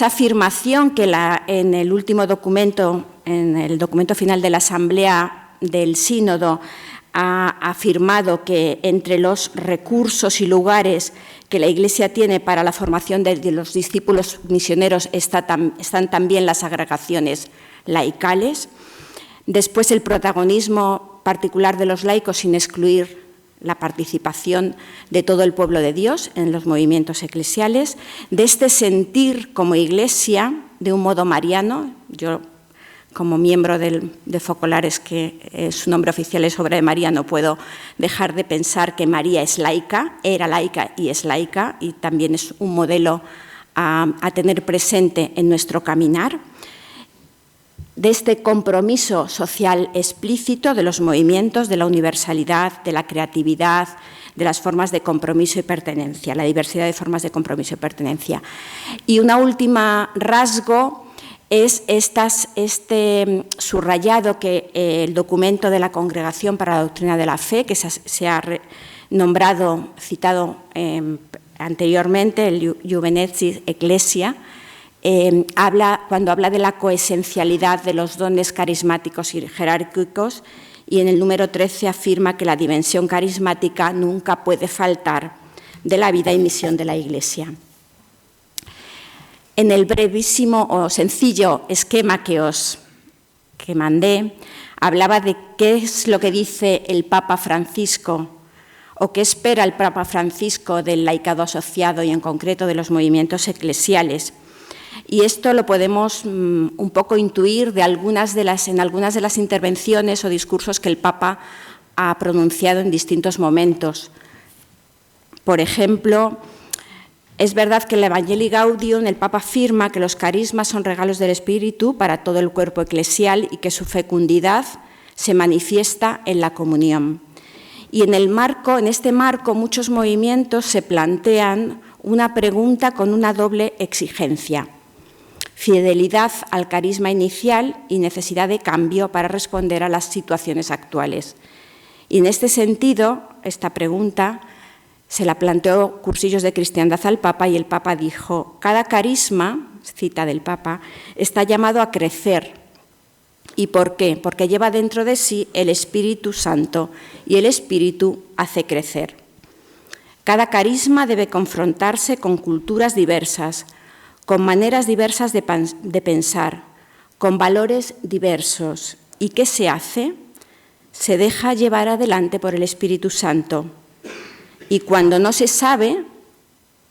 afirmación que en el último documento, en el documento final de la Asamblea del Sínodo, ha afirmado que entre los recursos y lugares que la Iglesia tiene para la formación de los discípulos misioneros están también las agregaciones laicales. Después, el protagonismo particular de los laicos, sin excluir la participación de todo el pueblo de Dios en los movimientos eclesiales, de este sentir como Iglesia de un modo mariano. Yo, como miembro de Focolares, que su nombre oficial es Obra de María, no puedo dejar de pensar que María es laica, era laica y es laica, y también es un modelo a tener presente en nuestro caminar. De este compromiso social explícito de los movimientos, de la universalidad, de la creatividad, de las formas de compromiso y pertenencia, la diversidad de formas de compromiso y pertenencia. Y una última rasgo es este subrayado que el documento de la Congregación para la Doctrina de la Fe, que se ha nombrado, citado anteriormente, el Iuven Etsis Ecclesia, cuando habla de la coesencialidad de los dones carismáticos y jerárquicos, y en el número 13 afirma que la dimensión carismática nunca puede faltar de la vida y misión de la Iglesia. En el brevísimo o sencillo esquema que mandé, hablaba de qué es lo que dice el Papa Francisco o qué espera el Papa Francisco del laicado asociado y en concreto de los movimientos eclesiales. Y esto lo podemos un poco intuir en algunas de las intervenciones o discursos que el Papa ha pronunciado en distintos momentos. Por ejemplo, es verdad que en el Evangelii Gaudium el Papa afirma que los carismas son regalos del Espíritu para todo el cuerpo eclesial y que su fecundidad se manifiesta en la comunión. Y en este marco, muchos movimientos se plantean una pregunta con una doble exigencia: fidelidad al carisma inicial y necesidad de cambio para responder a las situaciones actuales. Y en este sentido, esta pregunta se la planteó Cursillos de Cristiandad al Papa, y el Papa dijo: cada carisma, cita del Papa, está llamado a crecer. ¿Y por qué? Porque lleva dentro de sí el Espíritu Santo, y el Espíritu hace crecer. Cada carisma debe confrontarse con culturas diversas, con maneras diversas de pensar, con valores diversos. ¿Y qué se hace? Se deja llevar adelante por el Espíritu Santo. Y cuando no se sabe,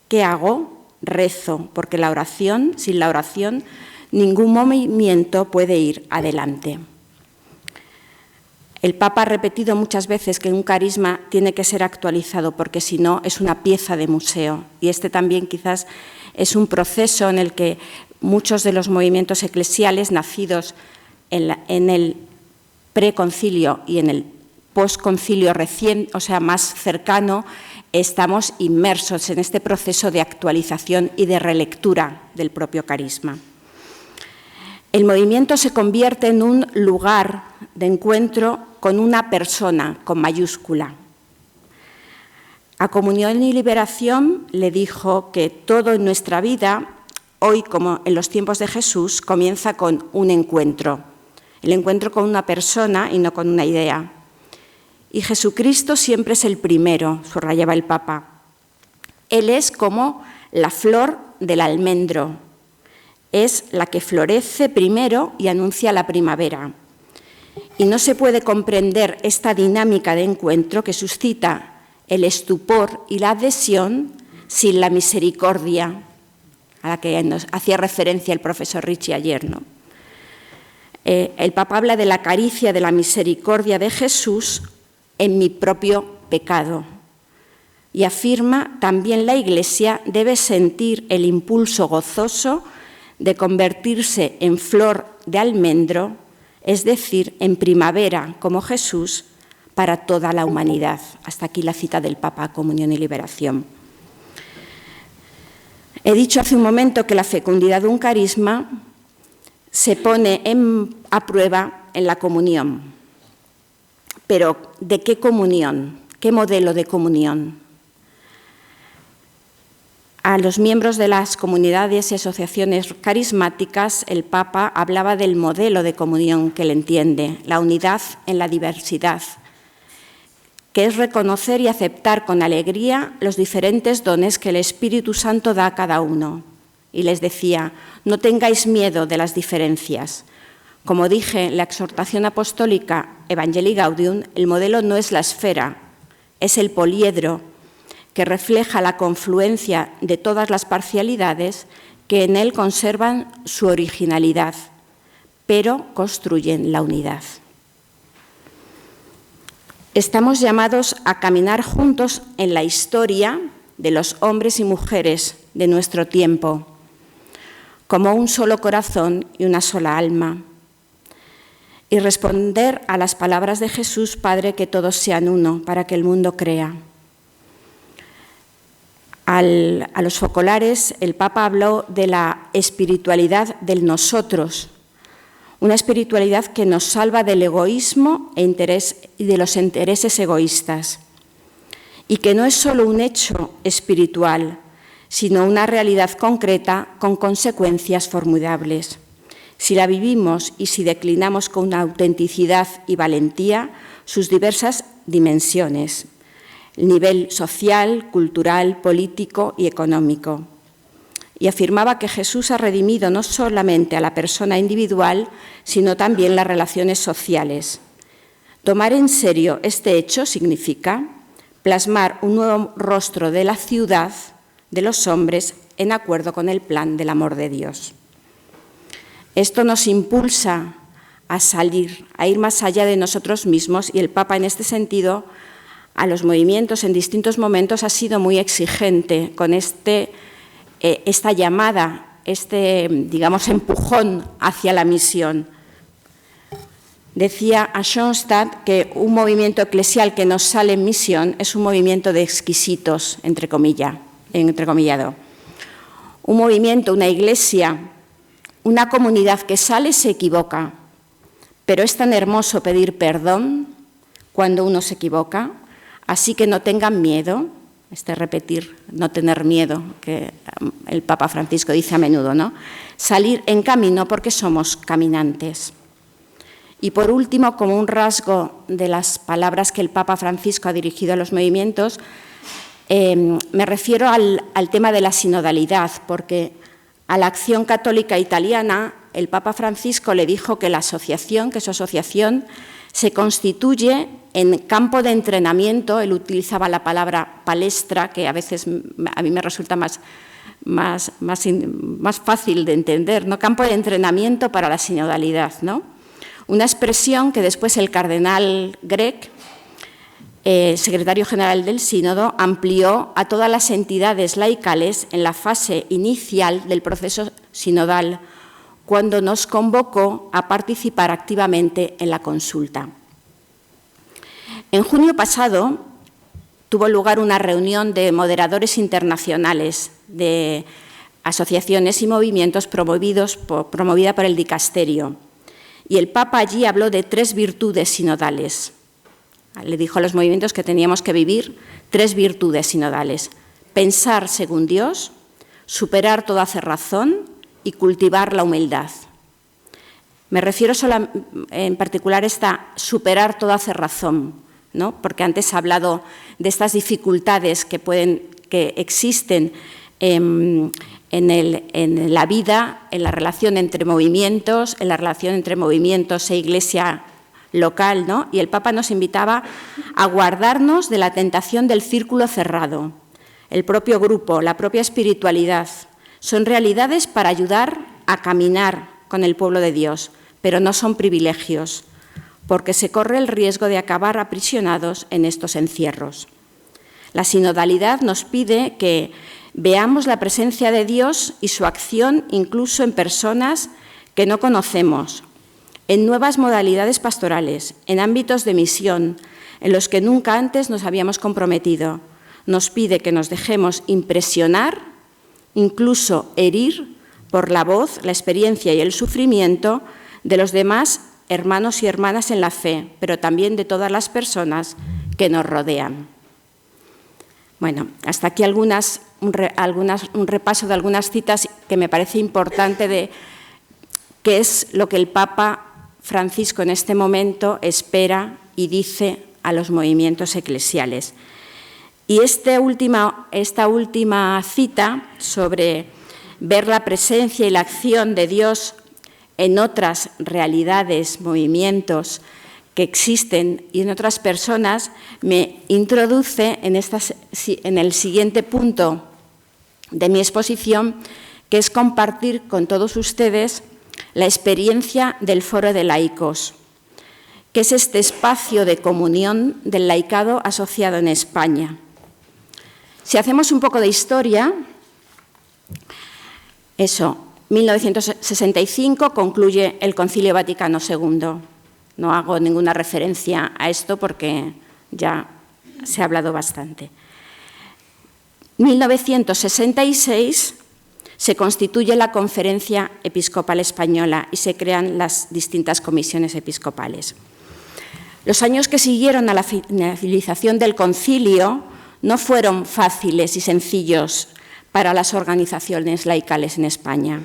¿qué hago? Rezo, porque sin la oración, ningún movimiento puede ir adelante. El Papa ha repetido muchas veces que un carisma tiene que ser actualizado, porque si no es una pieza de museo. Y este también quizás es un proceso en el que muchos de los movimientos eclesiales nacidos en el preconcilio y en el postconcilio más cercano, estamos inmersos en este proceso de actualización y de relectura del propio carisma. El movimiento se convierte en un lugar de encuentro con una persona, con mayúscula. A Comunión y Liberación le dijo que todo en nuestra vida, hoy como en los tiempos de Jesús, comienza con un encuentro. El encuentro con una persona y no con una idea. Y Jesucristo siempre es el primero, subrayaba el Papa. Él es como la flor del almendro. Es la que florece primero y anuncia la primavera. Y no se puede comprender esta dinámica de encuentro que suscita el estupor y la adhesión sin la misericordia, a la que nos hacía referencia el profesor Ricci ayer, ¿no? El Papa habla de la caricia de la misericordia de Jesús en mi propio pecado y afirma también la Iglesia debe sentir el impulso gozoso de convertirse en flor de almendro, es decir, en primavera como Jesús para toda la humanidad. Hasta aquí la cita del Papa, Comunión y Liberación. He dicho hace un momento que la fecundidad de un carisma se pone a prueba en la comunión. Pero, ¿de qué comunión? ¿Qué modelo de comunión? A los miembros de las comunidades y asociaciones carismáticas, el Papa hablaba del modelo de comunión que él entiende, la unidad en la diversidad, que es reconocer y aceptar con alegría los diferentes dones que el Espíritu Santo da a cada uno. Y les decía, no tengáis miedo de las diferencias. Como dije en la exhortación apostólica Evangelii Gaudium, el modelo no es la esfera, es el poliedro, que refleja la confluencia de todas las parcialidades que en él conservan su originalidad, pero construyen la unidad. Estamos llamados a caminar juntos en la historia de los hombres y mujeres de nuestro tiempo, como un solo corazón y una sola alma, y responder a las palabras de Jesús, Padre, que todos sean uno, para que el mundo crea. A los focolares, el Papa habló de la espiritualidad del nosotros, una espiritualidad que nos salva del egoísmo y de los intereses egoístas, y que no es solo un hecho espiritual, sino una realidad concreta con consecuencias formidables. Si la vivimos y si declinamos con una autenticidad y valentía sus diversas dimensiones, el nivel social, cultural, político y económico. Y afirmaba que Jesús ha redimido no solamente a la persona individual, sino también las relaciones sociales. Tomar en serio este hecho significa plasmar un nuevo rostro de la ciudad, de los hombres, en acuerdo con el plan del amor de Dios. Esto nos impulsa a ir más allá de nosotros mismos, y el Papa en este sentido a los movimientos en distintos momentos ha sido muy exigente con esta llamada, digamos, empujón hacia la misión. Decía a Schoenstatt que un movimiento eclesial que no sale en misión es un movimiento de exquisitos, entrecomillado. Un movimiento, una iglesia, una comunidad que sale se equivoca, pero es tan hermoso pedir perdón cuando uno se equivoca. Así que no tengan miedo, repetir, no tener miedo, que el Papa Francisco dice a menudo, ¿no? Salir en camino porque somos caminantes. Y por último, como un rasgo de las palabras que el Papa Francisco ha dirigido a los movimientos, me refiero al tema de la sinodalidad, porque a la Acción Católica Italiana el Papa Francisco le dijo que su asociación se constituye en campo de entrenamiento. Él utilizaba la palabra palestra, que a veces a mí me resulta más fácil de entender, ¿no? Campo de entrenamiento para la sinodalidad, ¿no? Una expresión que después el cardenal Grech, secretario general del Sínodo, amplió a todas las entidades laicales en la fase inicial del proceso sinodal, cuando nos convocó a participar activamente en la consulta. En junio pasado tuvo lugar una reunión de moderadores internacionales de asociaciones y movimientos promovida por el dicasterio, y el Papa allí habló de 3 virtudes sinodales. Le dijo a los movimientos que teníamos que vivir 3 virtudes sinodales: pensar según Dios, superar toda cerrazón y cultivar la humildad. Me refiero en particular a superar toda cerrazón, ¿no? Porque antes he hablado de estas dificultades que existen en la vida, en la relación entre movimientos, e Iglesia local, ¿no? Y el Papa nos invitaba a guardarnos de la tentación del círculo cerrado. El propio grupo, la propia espiritualidad, son realidades para ayudar a caminar con el pueblo de Dios, pero no son privilegios, porque se corre el riesgo de acabar aprisionados en estos encierros. La sinodalidad nos pide que veamos la presencia de Dios y su acción incluso en personas que no conocemos, en nuevas modalidades pastorales, en ámbitos de misión, en los que nunca antes nos habíamos comprometido. Nos pide que nos dejemos impresionar, incluso herir, por la voz, la experiencia y el sufrimiento de los demás hermanos y hermanas en la fe, pero también de todas las personas que nos rodean. Bueno, hasta aquí un repaso de algunas citas que me parece importante de qué es lo que el Papa Francisco en este momento espera y dice a los movimientos eclesiales. Y esta última cita sobre ver la presencia y la acción de Dios en otras realidades, movimientos que existen y en otras personas, me introduce en el siguiente punto de mi exposición, que es compartir con todos ustedes la experiencia del Foro de Laicos, que es este espacio de comunión del laicado asociado en España. Si hacemos un poco de historia, 1965 concluye el Concilio Vaticano II. No hago ninguna referencia a esto porque ya se ha hablado bastante. 1966 se constituye la Conferencia Episcopal Española y se crean las distintas comisiones episcopales. Los años que siguieron a la finalización del concilio no fueron fáciles y sencillos para las organizaciones laicales en España.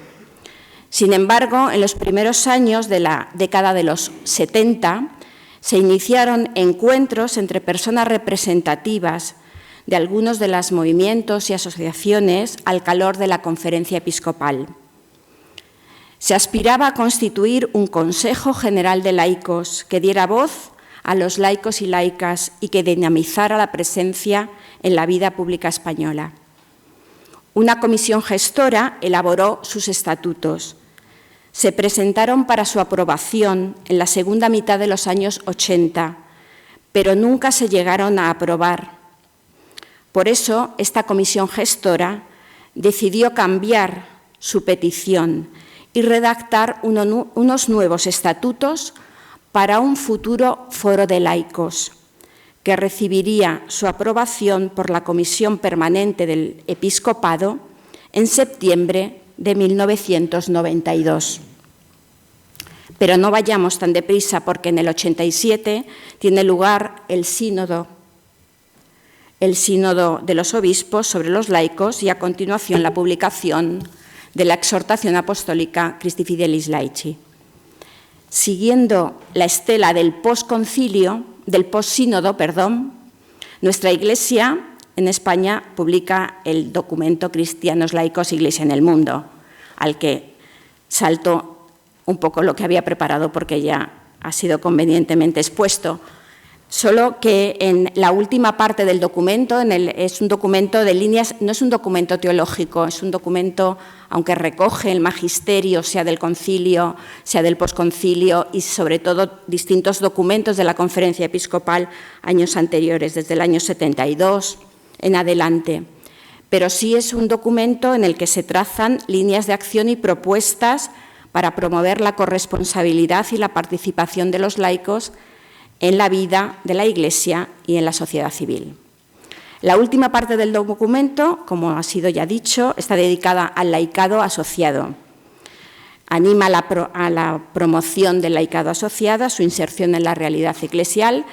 Sin embargo, en los primeros años de la década de los 70 se iniciaron encuentros entre personas representativas de algunos de los movimientos y asociaciones al calor de la Conferencia Episcopal. Se aspiraba a constituir un Consejo General de Laicos que diera voz a los laicos y laicas y que dinamizara la presencia en la vida pública española. Una comisión gestora elaboró sus estatutos. Se presentaron para su aprobación en la segunda mitad de los años 80, pero nunca se llegaron a aprobar. Por eso, esta comisión gestora decidió cambiar su petición y redactar unos nuevos estatutos para un futuro foro de laicos, que recibiría su aprobación por la Comisión Permanente del Episcopado en septiembre de 1992. Pero no vayamos tan deprisa porque en el 87 tiene lugar el sínodo de los obispos sobre los laicos y a continuación la publicación de la exhortación apostólica Christi Fidelis Laici. Siguiendo la estela del possínodo, nuestra Iglesia en España publica el documento Cristianos Laicos, Iglesia en el Mundo, al que salto un poco lo que había preparado porque ya ha sido convenientemente expuesto. Solo que en la última parte del documento, es un documento de líneas, no es un documento teológico, es un documento, aunque recoge el magisterio, sea del concilio, sea del posconcilio y sobre todo distintos documentos de la Conferencia Episcopal años anteriores, desde el año 72 en adelante. Pero sí es un documento en el que se trazan líneas de acción y propuestas para promover la corresponsabilidad y la participación de los laicos en la vida de la Iglesia y en la sociedad civil. La última parte del documento, como ha sido ya dicho, está dedicada al laicado asociado. Anima a la promoción del laicado asociado, a su inserción en la realidad eclesial.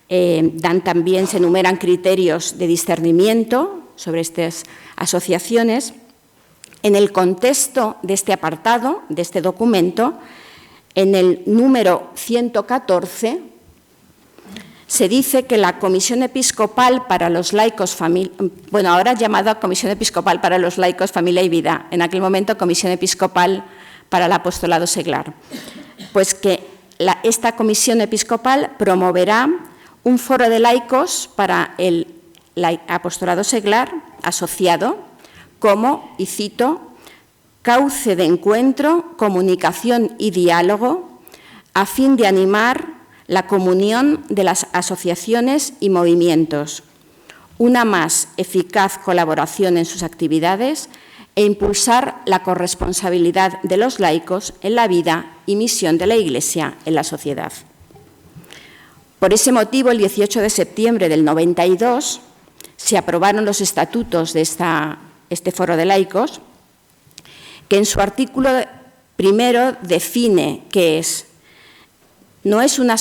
Se enumeran criterios de discernimiento sobre estas asociaciones. En el contexto de este apartado, de este documento, en el número 114, se dice que la Comisión Episcopal para los Laicos, ahora llamada Comisión Episcopal para los Laicos, Familia y Vida, en aquel momento Comisión Episcopal para el Apostolado Seglar, pues que esta comisión episcopal promoverá un foro de laicos para el apostolado seglar asociado como, y cito, cauce de encuentro, comunicación y diálogo a fin de animar la comunión de las asociaciones y movimientos, una más eficaz colaboración en sus actividades e impulsar la corresponsabilidad de los laicos en la vida y misión de la Iglesia en la sociedad. Por ese motivo, el 18 de septiembre del 92 se aprobaron los estatutos de este foro de laicos, que en su artículo primero define qué es. No es una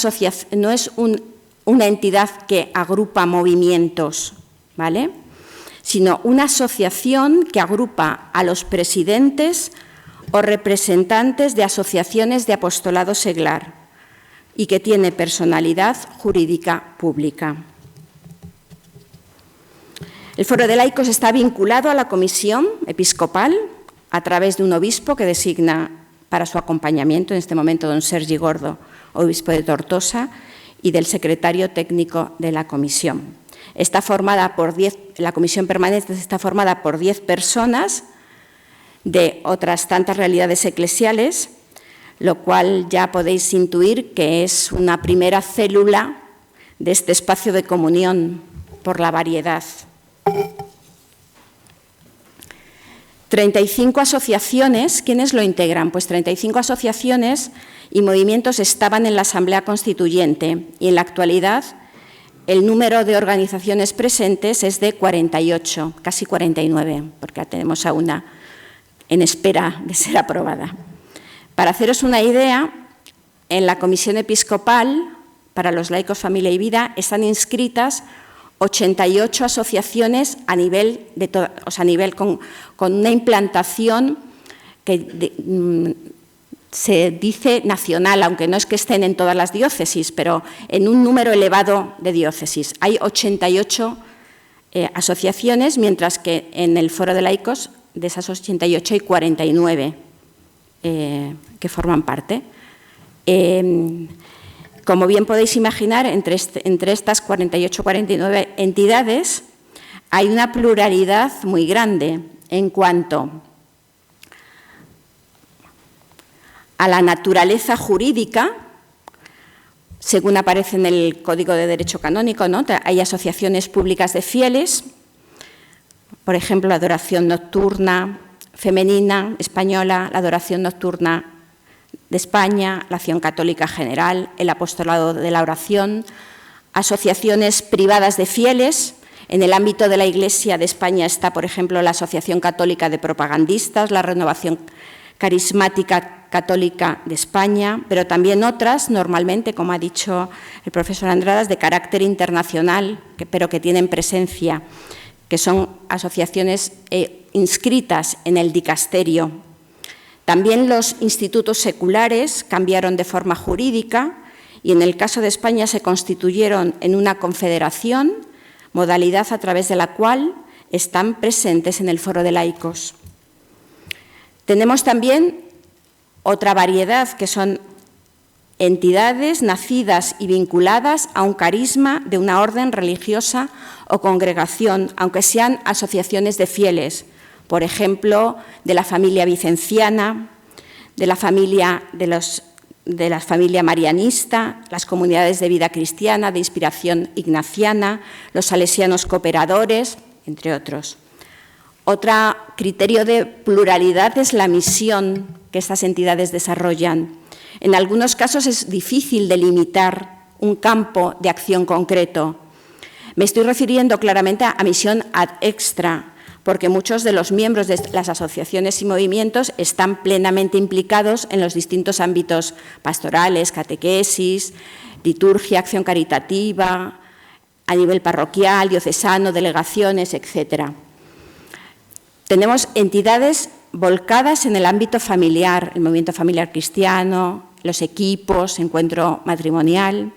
entidad que agrupa movimientos, ¿vale?, sino una asociación que agrupa a los presidentes o representantes de asociaciones de apostolado seglar y que tiene personalidad jurídica pública. El Foro de Laicos está vinculado a la Comisión Episcopal a través de un obispo que designa para su acompañamiento, en este momento don Sergi Gordo, obispo de Tortosa, y del secretario técnico de la comisión. Está formada por la comisión permanente está formada por 10 personas de otras tantas realidades eclesiales, lo cual ya podéis intuir que es una primera célula de este espacio de comunión por la variedad. 35 asociaciones, ¿quiénes lo integran? Pues 35 asociaciones y movimientos estaban en la Asamblea Constituyente y en la actualidad el número de organizaciones presentes es de 48, casi 49, porque tenemos a una en espera de ser aprobada. Para haceros una idea, en la Comisión Episcopal para los laicos, familia y vida están inscritas 88 asociaciones a nivel, con una implantación que se dice nacional, aunque no es que estén en todas las diócesis, pero en un número elevado de diócesis. Hay 88 asociaciones, mientras que en el Foro de Laicos, de esas 88, hay 49 que forman parte. Como bien podéis imaginar, entre estas 48-49 entidades hay una pluralidad muy grande en cuanto a la naturaleza jurídica, según aparece en el Código de Derecho Canónico, ¿no? Hay asociaciones públicas de fieles, por ejemplo, la adoración nocturna femenina española, la adoración nocturna de España, la Acción Católica General, el Apostolado de la Oración, asociaciones privadas de fieles. En el ámbito de la Iglesia de España está, por ejemplo, la Asociación Católica de Propagandistas, la Renovación Carismática Católica de España, pero también otras, normalmente, como ha dicho el profesor Andradas, de carácter internacional, pero que tienen presencia, que son asociaciones inscritas en el dicasterio. También los institutos seculares cambiaron de forma jurídica y en el caso de España se constituyeron en una confederación, modalidad a través de la cual están presentes en el Foro de Laicos. Tenemos también otra variedad, que son entidades nacidas y vinculadas a un carisma de una orden religiosa o congregación, aunque sean asociaciones de fieles, por ejemplo, de la familia vicenciana, de la familia marianista, las comunidades de vida cristiana, de inspiración ignaciana, los salesianos cooperadores, entre otros. Otro criterio de pluralidad es la misión que estas entidades desarrollan. En algunos casos es difícil delimitar un campo de acción concreto. Me estoy refiriendo claramente a misión ad extra, porque muchos de los miembros de las asociaciones y movimientos están plenamente implicados en los distintos ámbitos pastorales, catequesis, liturgia, acción caritativa, a nivel parroquial, diocesano, delegaciones, etcétera. Tenemos entidades volcadas en el ámbito familiar, el movimiento familiar cristiano, los equipos, encuentro matrimonial,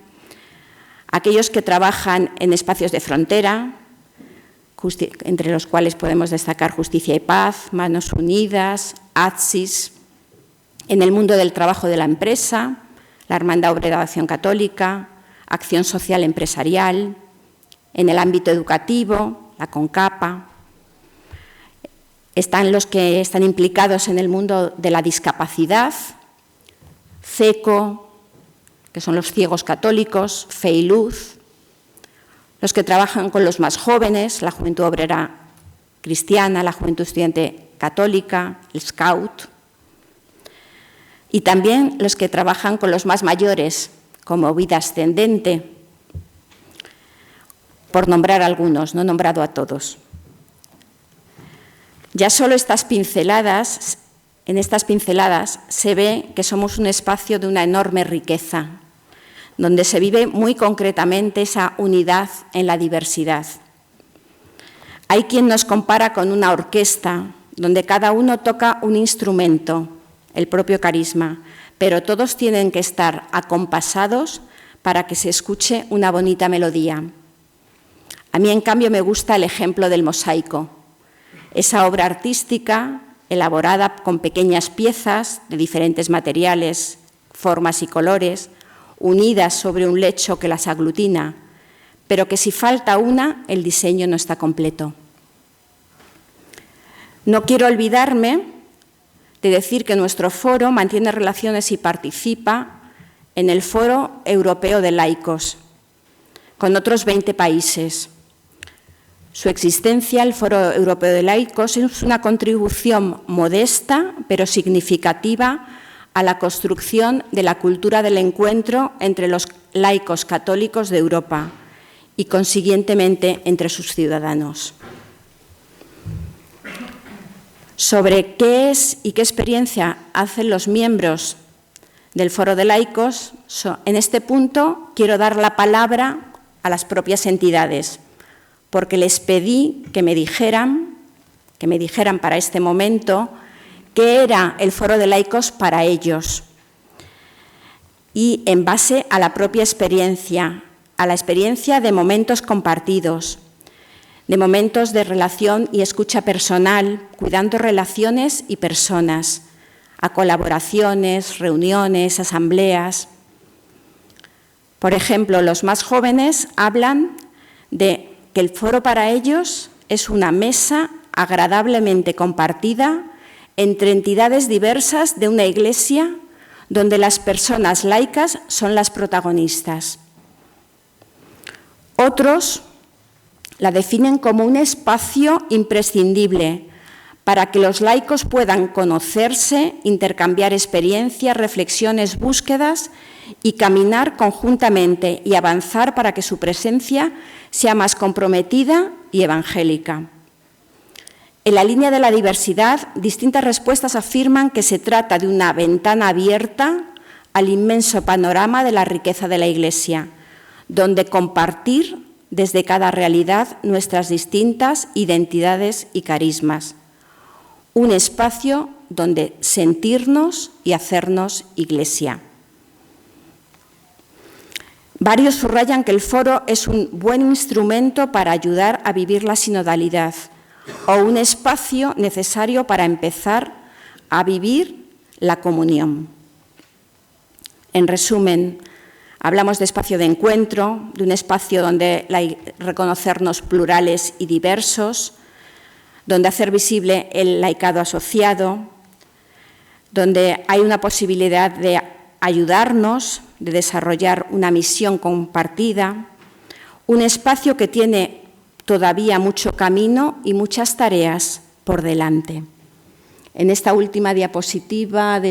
aquellos que trabajan en espacios de frontera, entre los cuales podemos destacar Justicia y Paz, Manos Unidas, ATSIS, en el mundo del trabajo de la empresa, la Hermandad Obrera de Acción Católica, Acción Social Empresarial, en el ámbito educativo, la CONCAPA. Están los que están implicados en el mundo de la discapacidad, CECO, que son los ciegos católicos, Fe y Luz, los que trabajan con los más jóvenes, la Juventud Obrera Cristiana, la Juventud Estudiante Católica, el Scout, y también los que trabajan con los más mayores, como Vida Ascendente, por nombrar algunos, no he nombrado a todos. Ya solo en estas pinceladas se ve que somos un espacio de una enorme riqueza, donde se vive muy concretamente esa unidad en la diversidad. Hay quien nos compara con una orquesta, donde cada uno toca un instrumento, el propio carisma, pero todos tienen que estar acompasados para que se escuche una bonita melodía. A mí, en cambio, me gusta el ejemplo del mosaico, esa obra artística elaborada con pequeñas piezas de diferentes materiales, formas y colores, unidas sobre un lecho que las aglutina, pero que si falta una, el diseño no está completo. No quiero olvidarme de decir que nuestro foro mantiene relaciones y participa en el Foro Europeo de Laicos, con otros 20 países. Su existencia, el Foro Europeo de Laicos, es una contribución modesta, pero significativa, a la construcción de la cultura del encuentro entre los laicos católicos de Europa y, consiguientemente, entre sus ciudadanos. Sobre qué es y qué experiencia hacen los miembros del Foro de Laicos, en este punto quiero dar la palabra a las propias entidades, porque les pedí que me dijeran para este momento qué era el Foro de Laicos para ellos. Y en base a la propia experiencia, a la experiencia de momentos compartidos, de momentos de relación y escucha personal, cuidando relaciones y personas, a colaboraciones, reuniones, asambleas. Por ejemplo, los más jóvenes hablan de que el foro para ellos es una mesa agradablemente compartida entre entidades diversas de una iglesia donde las personas laicas son las protagonistas. Otros la definen como un espacio imprescindible para que los laicos puedan conocerse, intercambiar experiencias, reflexiones, búsquedas y caminar conjuntamente y avanzar para que su presencia sea más comprometida y evangélica. En la línea de la diversidad, distintas respuestas afirman que se trata de una ventana abierta al inmenso panorama de la riqueza de la Iglesia, donde compartir desde cada realidad nuestras distintas identidades y carismas. Un espacio donde sentirnos y hacernos Iglesia. Varios subrayan que el foro es un buen instrumento para ayudar a vivir la sinodalidad o un espacio necesario para empezar a vivir la comunión. En resumen, hablamos de espacio de encuentro, de un espacio donde reconocernos plurales y diversos, donde hacer visible el laicado asociado, donde hay una posibilidad de ayudarnos, de desarrollar una misión compartida, un espacio que tiene todavía mucho camino y muchas tareas por delante. En esta última diapositiva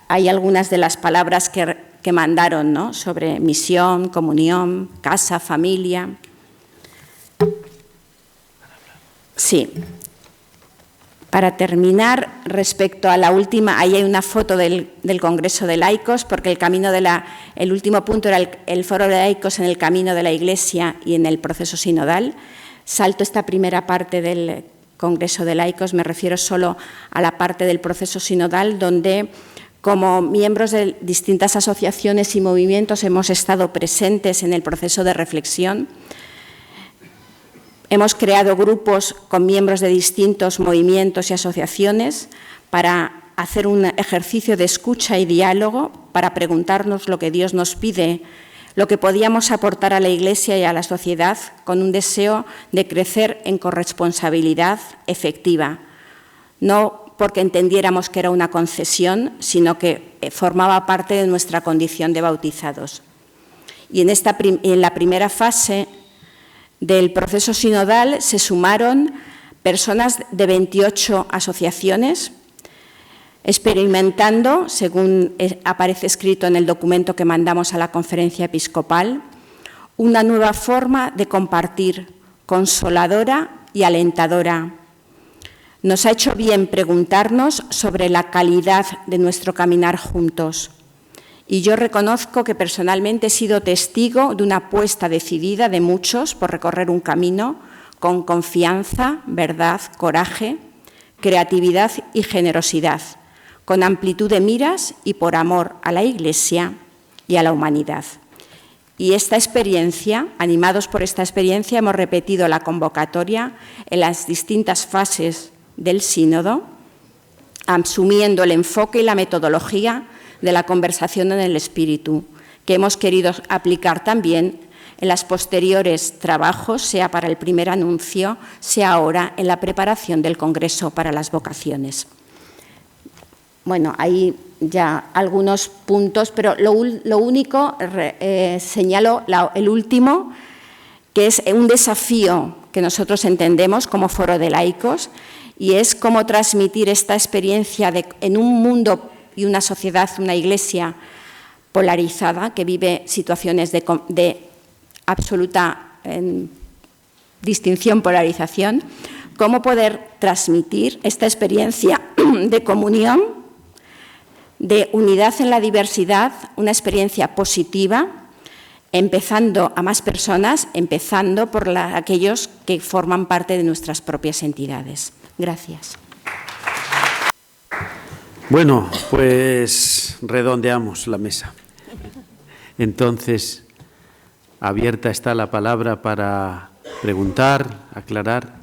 hay algunas de las palabras que mandaron, ¿no?, sobre misión, comunión, casa, familia. Sí. Para terminar, respecto a la última, ahí hay una foto del Congreso de Laicos, porque el último punto era el Foro de Laicos en el camino de la Iglesia y en el proceso sinodal. Salto esta primera parte del Congreso de Laicos, me refiero solo a la parte del proceso sinodal, donde como miembros de distintas asociaciones y movimientos hemos estado presentes en el proceso de reflexión. Hemos creado grupos con miembros de distintos movimientos y asociaciones para hacer un ejercicio de escucha y diálogo para preguntarnos lo que Dios nos pide, lo que podíamos aportar a la Iglesia y a la sociedad con un deseo de crecer en corresponsabilidad efectiva, no porque entendiéramos que era una concesión, sino que formaba parte de nuestra condición de bautizados. Y en la primera fase del proceso sinodal se sumaron personas de 28 asociaciones, experimentando, según aparece escrito en el documento que mandamos a la Conferencia Episcopal, una nueva forma de compartir, consoladora y alentadora. Nos ha hecho bien preguntarnos sobre la calidad de nuestro caminar juntos. Y yo reconozco que personalmente he sido testigo de una apuesta decidida de muchos por recorrer un camino con confianza, verdad, coraje, creatividad y generosidad, con amplitud de miras y por amor a la Iglesia y a la humanidad. Y esta experiencia, animados por esta experiencia, hemos repetido la convocatoria en las distintas fases del sínodo, asumiendo el enfoque y la metodología de la conversación en el Espíritu, que hemos querido aplicar también en los posteriores trabajos, sea para el primer anuncio, sea ahora en la preparación del Congreso para las Vocaciones. Bueno, hay ya algunos puntos, pero lo único, señalo el último, que es un desafío que nosotros entendemos como Foro de Laicos, y es cómo transmitir esta experiencia en un mundo y una sociedad, una Iglesia polarizada, que vive situaciones de absoluta distinción, polarización, cómo poder transmitir esta experiencia de comunión, de unidad en la diversidad, una experiencia positiva, empezando a más personas, empezando por aquellos que forman parte de nuestras propias entidades. Gracias. Bueno, pues redondeamos la mesa. Entonces, abierta está la palabra para preguntar, aclarar,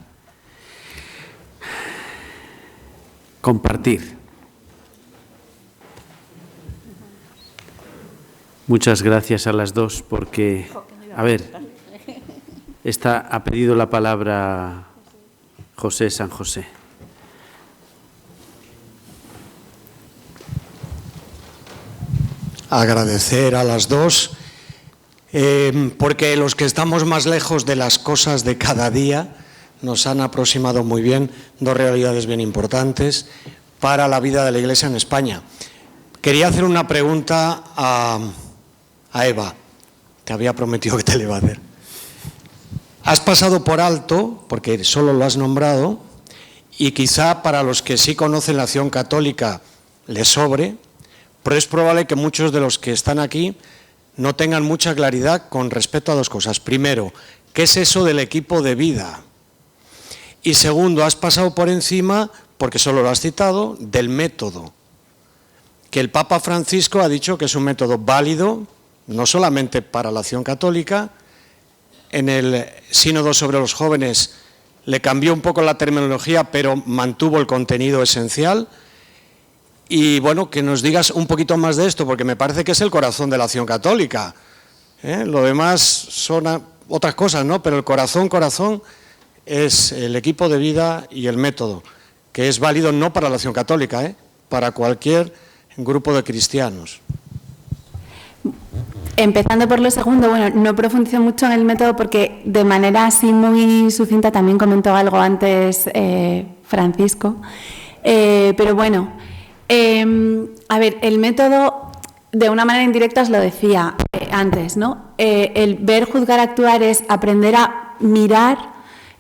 compartir. Muchas gracias a las dos porque, a ver, ha pedido la palabra José San José. Agradecer a las dos, porque los que estamos más lejos de las cosas de cada día nos han aproximado muy bien dos realidades bien importantes para la vida de la Iglesia en España. Quería hacer una pregunta a Eva, te había prometido que te le iba a hacer. Has pasado por alto, porque solo lo has nombrado, y quizá para los que sí conocen la acción católica les sobre, pero es probable que muchos de los que están aquí no tengan mucha claridad con respecto a dos cosas. Primero, ¿qué es eso del equipo de vida? Y segundo, has pasado por encima, porque solo lo has citado, del método, que el Papa Francisco ha dicho que es un método válido, no solamente para la acción católica. En el sínodo sobre los jóvenes le cambió un poco la terminología, pero mantuvo el contenido esencial. Y bueno, que nos digas un poquito más de esto, porque me parece que es el corazón de la acción católica. Lo demás son otras cosas, ¿no? Pero el corazón es el equipo de vida y el método, que es válido no para la acción católica, para cualquier grupo de cristianos. Empezando por lo segundo, bueno, no profundizo mucho en el método porque de manera así muy sucinta también comentó algo antes Francisco, pero bueno, a ver, el método de una manera indirecta os lo decía antes, ¿no? El ver, juzgar, actuar es aprender a mirar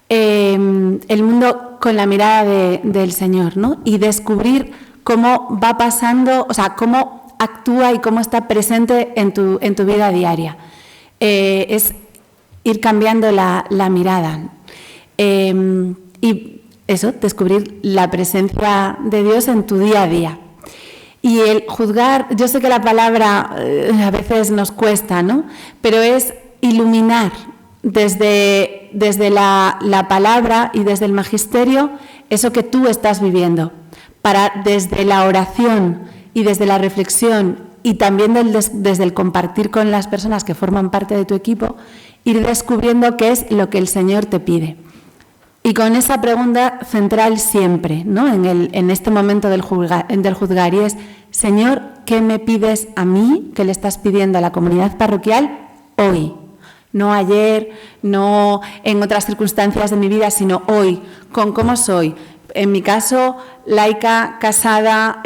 el mundo con la mirada del Señor, ¿no? Y descubrir cómo va pasando, o sea, cómo actúa y cómo está presente en tu vida diaria. Es ir cambiando la mirada. Y eso, descubrir la presencia de Dios en tu día a día. Y el juzgar, yo sé que la palabra a veces nos cuesta, ¿no? Pero es iluminar desde la palabra y desde el magisterio eso que tú estás viviendo. para desde la oración y desde la reflexión y también desde el compartir con las personas que forman parte de tu equipo, ir descubriendo qué es lo que el Señor te pide. Y con esa pregunta central siempre, ¿no? En este momento del juzgar, y es: Señor, ¿qué me pides a mí? ¿Qué le estás pidiendo a la comunidad parroquial hoy? No ayer, no en otras circunstancias de mi vida, sino hoy, con cómo soy. En mi caso, laica, casada,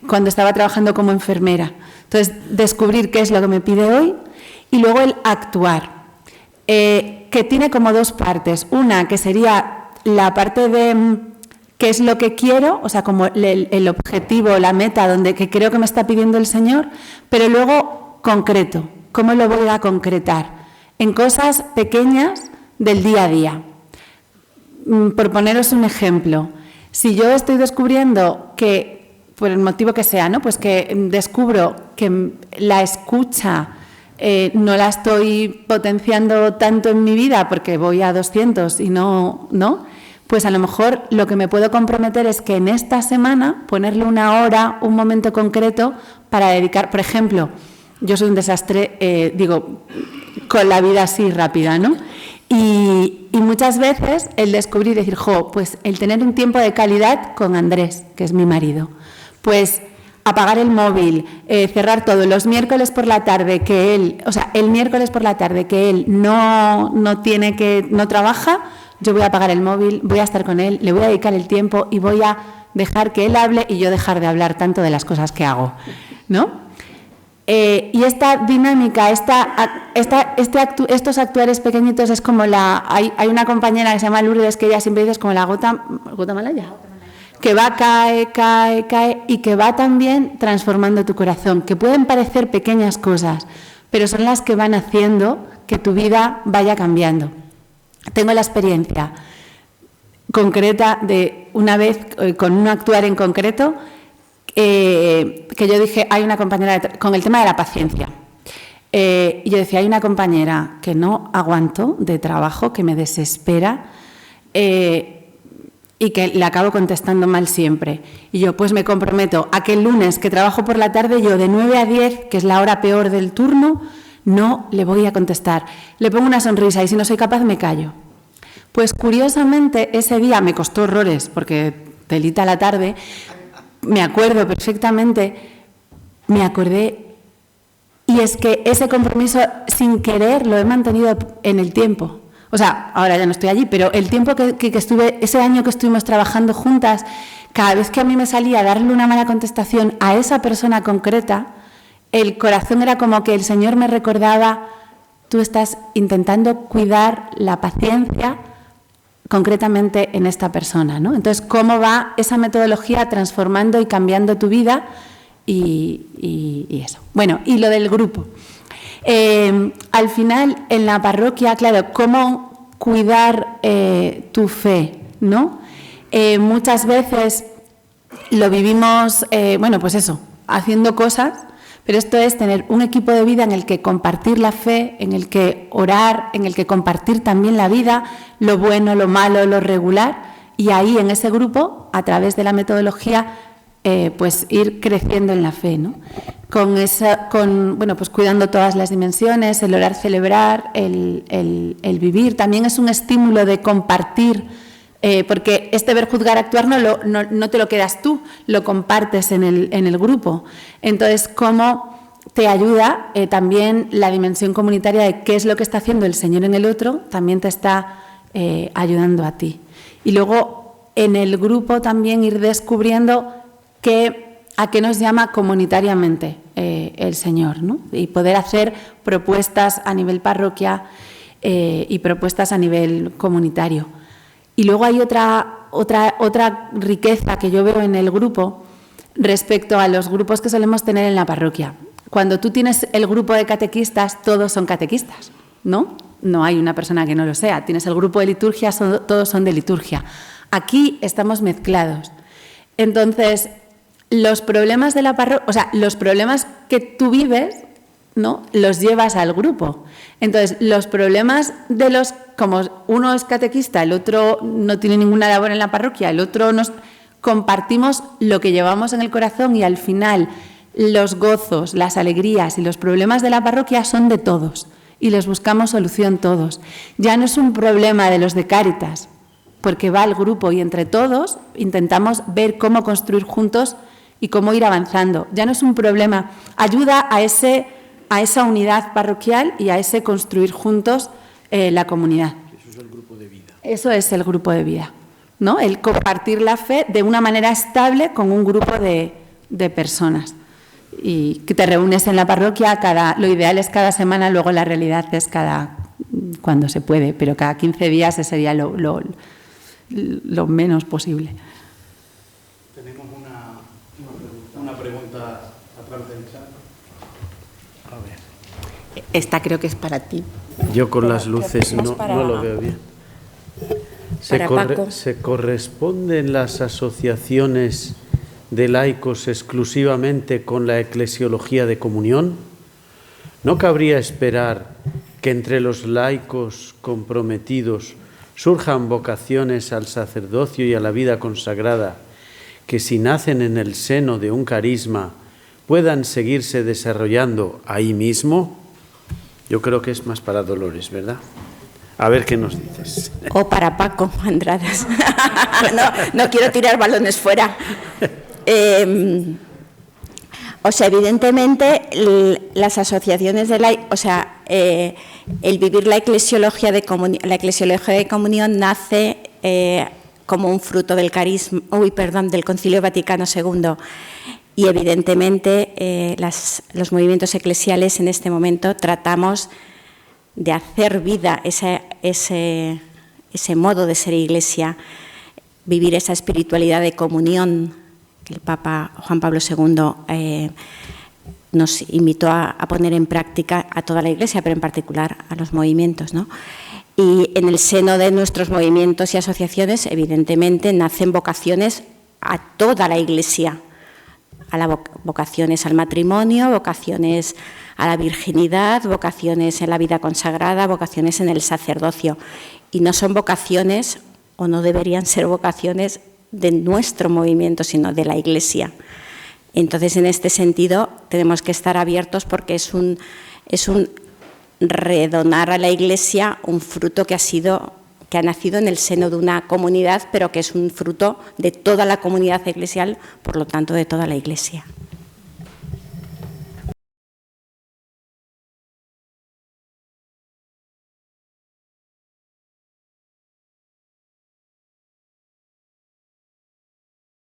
cuando estaba trabajando como enfermera. Entonces, descubrir qué es lo que me pide hoy y luego el actuar, que tiene como dos partes. Una, que sería la parte de qué es lo que quiero, o sea, como el objetivo, la meta, que creo que me está pidiendo el Señor, pero luego concreto. ¿Cómo lo voy a concretar? En cosas pequeñas del día a día. Por poneros un ejemplo, si yo estoy descubriendo que, por el motivo que sea, ¿no? Pues que descubro que la escucha no la estoy potenciando tanto en mi vida porque voy a 200 y no, pues a lo mejor lo que me puedo comprometer es que en esta semana ponerle una hora, un momento concreto para dedicar, por ejemplo, yo soy un desastre, con la vida así rápida, ¿no? Y muchas veces el descubrir y decir, pues el tener un tiempo de calidad con Andrés, que es mi marido, pues apagar el móvil, cerrar todo. Los miércoles por la tarde que él, el miércoles por la tarde que él no trabaja, yo voy a apagar el móvil, voy a estar con él, le voy a dedicar el tiempo y voy a dejar que él hable y yo dejar de hablar tanto de las cosas que hago, ¿no? Y esta dinámica, estos actuares pequeñitos es como hay una compañera que se llama Lourdes, que ella siempre dice es como la gota malaya, que va, cae y que va también transformando tu corazón, que pueden parecer pequeñas cosas, pero son las que van haciendo que tu vida vaya cambiando. Tengo la experiencia concreta de una vez con un actuar en concreto, que yo dije, hay una compañera con el tema de la paciencia. Y yo decía, hay una compañera que no aguanto de trabajo, que me desespera y que le acabo contestando mal siempre. Y yo pues me comprometo a que el lunes que trabajo por la tarde, yo de 9 a 10, que es la hora peor del turno, no le voy a contestar. Le pongo una sonrisa y si no soy capaz me callo. Pues curiosamente ese día me costó horrores porque telita la tarde. Me acuerdo perfectamente, me acordé, y es que ese compromiso sin querer lo he mantenido en el tiempo. O sea, ahora ya no estoy allí, pero el tiempo que estuve, ese año que estuvimos trabajando juntas, cada vez que a mí me salía darle una mala contestación a esa persona concreta, el corazón era como que el Señor me recordaba, tú estás intentando cuidar la paciencia concretamente en esta persona, ¿no? Entonces, ¿cómo va esa metodología transformando y cambiando tu vida? Y eso. Bueno, y lo del grupo. Al final, en la parroquia, claro, ¿cómo cuidar tu fe, ¿no? Muchas veces lo vivimos, pues eso, haciendo cosas, pero esto es tener un equipo de vida en el que compartir la fe, en el que orar, en el que compartir también la vida, lo bueno, lo malo, lo regular, y ahí en ese grupo, a través de la metodología, pues ir creciendo en la fe, ¿no? Pues cuidando todas las dimensiones, el orar, celebrar, el vivir, también es un estímulo de compartir, porque este ver, juzgar, actuar no te lo quedas tú, lo compartes en el grupo. Entonces, ¿cómo te ayuda también la dimensión comunitaria de qué es lo que está haciendo el Señor en el otro? También te está ayudando a ti. Y luego, en el grupo también ir descubriendo a qué nos llama comunitariamente el Señor, ¿no? Y poder hacer propuestas a nivel parroquia y propuestas a nivel comunitario. Y luego hay otra riqueza que yo veo en el grupo respecto a los grupos que solemos tener en la parroquia. Cuando tú tienes el grupo de catequistas, todos son catequistas, ¿no? No hay una persona que no lo sea. Tienes el grupo de liturgia, todos son de liturgia. Aquí estamos mezclados. Entonces, los problemas de la parroquia, los problemas que tú vives, ¿no?, los llevas al grupo. Entonces, los problemas de los, como uno es catequista, el otro no tiene ninguna labor en la parroquia, el otro nos compartimos lo que llevamos en el corazón y al final los gozos, las alegrías y los problemas de la parroquia son de todos y les buscamos solución todos. Ya no es un problema de los de Cáritas, porque va al grupo y entre todos intentamos ver cómo construir juntos y cómo ir avanzando. Ya no es un problema, ayuda a esa unidad parroquial y a ese construir juntos la comunidad. Eso es el grupo de vida. Eso es el grupo de vida, ¿no? El compartir la fe de una manera estable con un grupo de personas. Y que te reúnes en la parroquia, lo ideal es cada semana, luego la realidad es cuando se puede, pero cada 15 días ese sería lo menos posible. Tenemos una pregunta a través del chat. A ver. Esta creo que es para ti. Yo con las luces no lo veo bien. Paco. ¿Se corresponden las asociaciones de laicos exclusivamente con la eclesiología de comunión? ¿No cabría esperar que entre los laicos comprometidos surjan vocaciones al sacerdocio y a la vida consagrada que, si nacen en el seno de un carisma, puedan seguirse desarrollando ahí mismo? Yo creo que es más para Dolores, ¿verdad? A ver qué nos dices. O para Paco Andradas. No quiero tirar balones fuera. Evidentemente, las asociaciones de el vivir la eclesiología de comunión nace como un fruto del del Concilio Vaticano II. Y evidentemente los movimientos eclesiales en este momento tratamos de hacer vida ese modo de ser Iglesia, vivir esa espiritualidad de comunión que el Papa Juan Pablo II nos invitó a poner en práctica a toda la Iglesia, pero en particular a los movimientos, ¿no? Y en el seno de nuestros movimientos y asociaciones, evidentemente, nacen vocaciones a toda la Iglesia, vocaciones al matrimonio, vocaciones a la virginidad, vocaciones en la vida consagrada, vocaciones en el sacerdocio. Y no son vocaciones, o no deberían ser vocaciones, de nuestro movimiento, sino de la Iglesia. Entonces, en este sentido, tenemos que estar abiertos porque es un redonar a la Iglesia un fruto que ha nacido en el seno de una comunidad, pero que es un fruto de toda la comunidad eclesial, por lo tanto, de toda la Iglesia.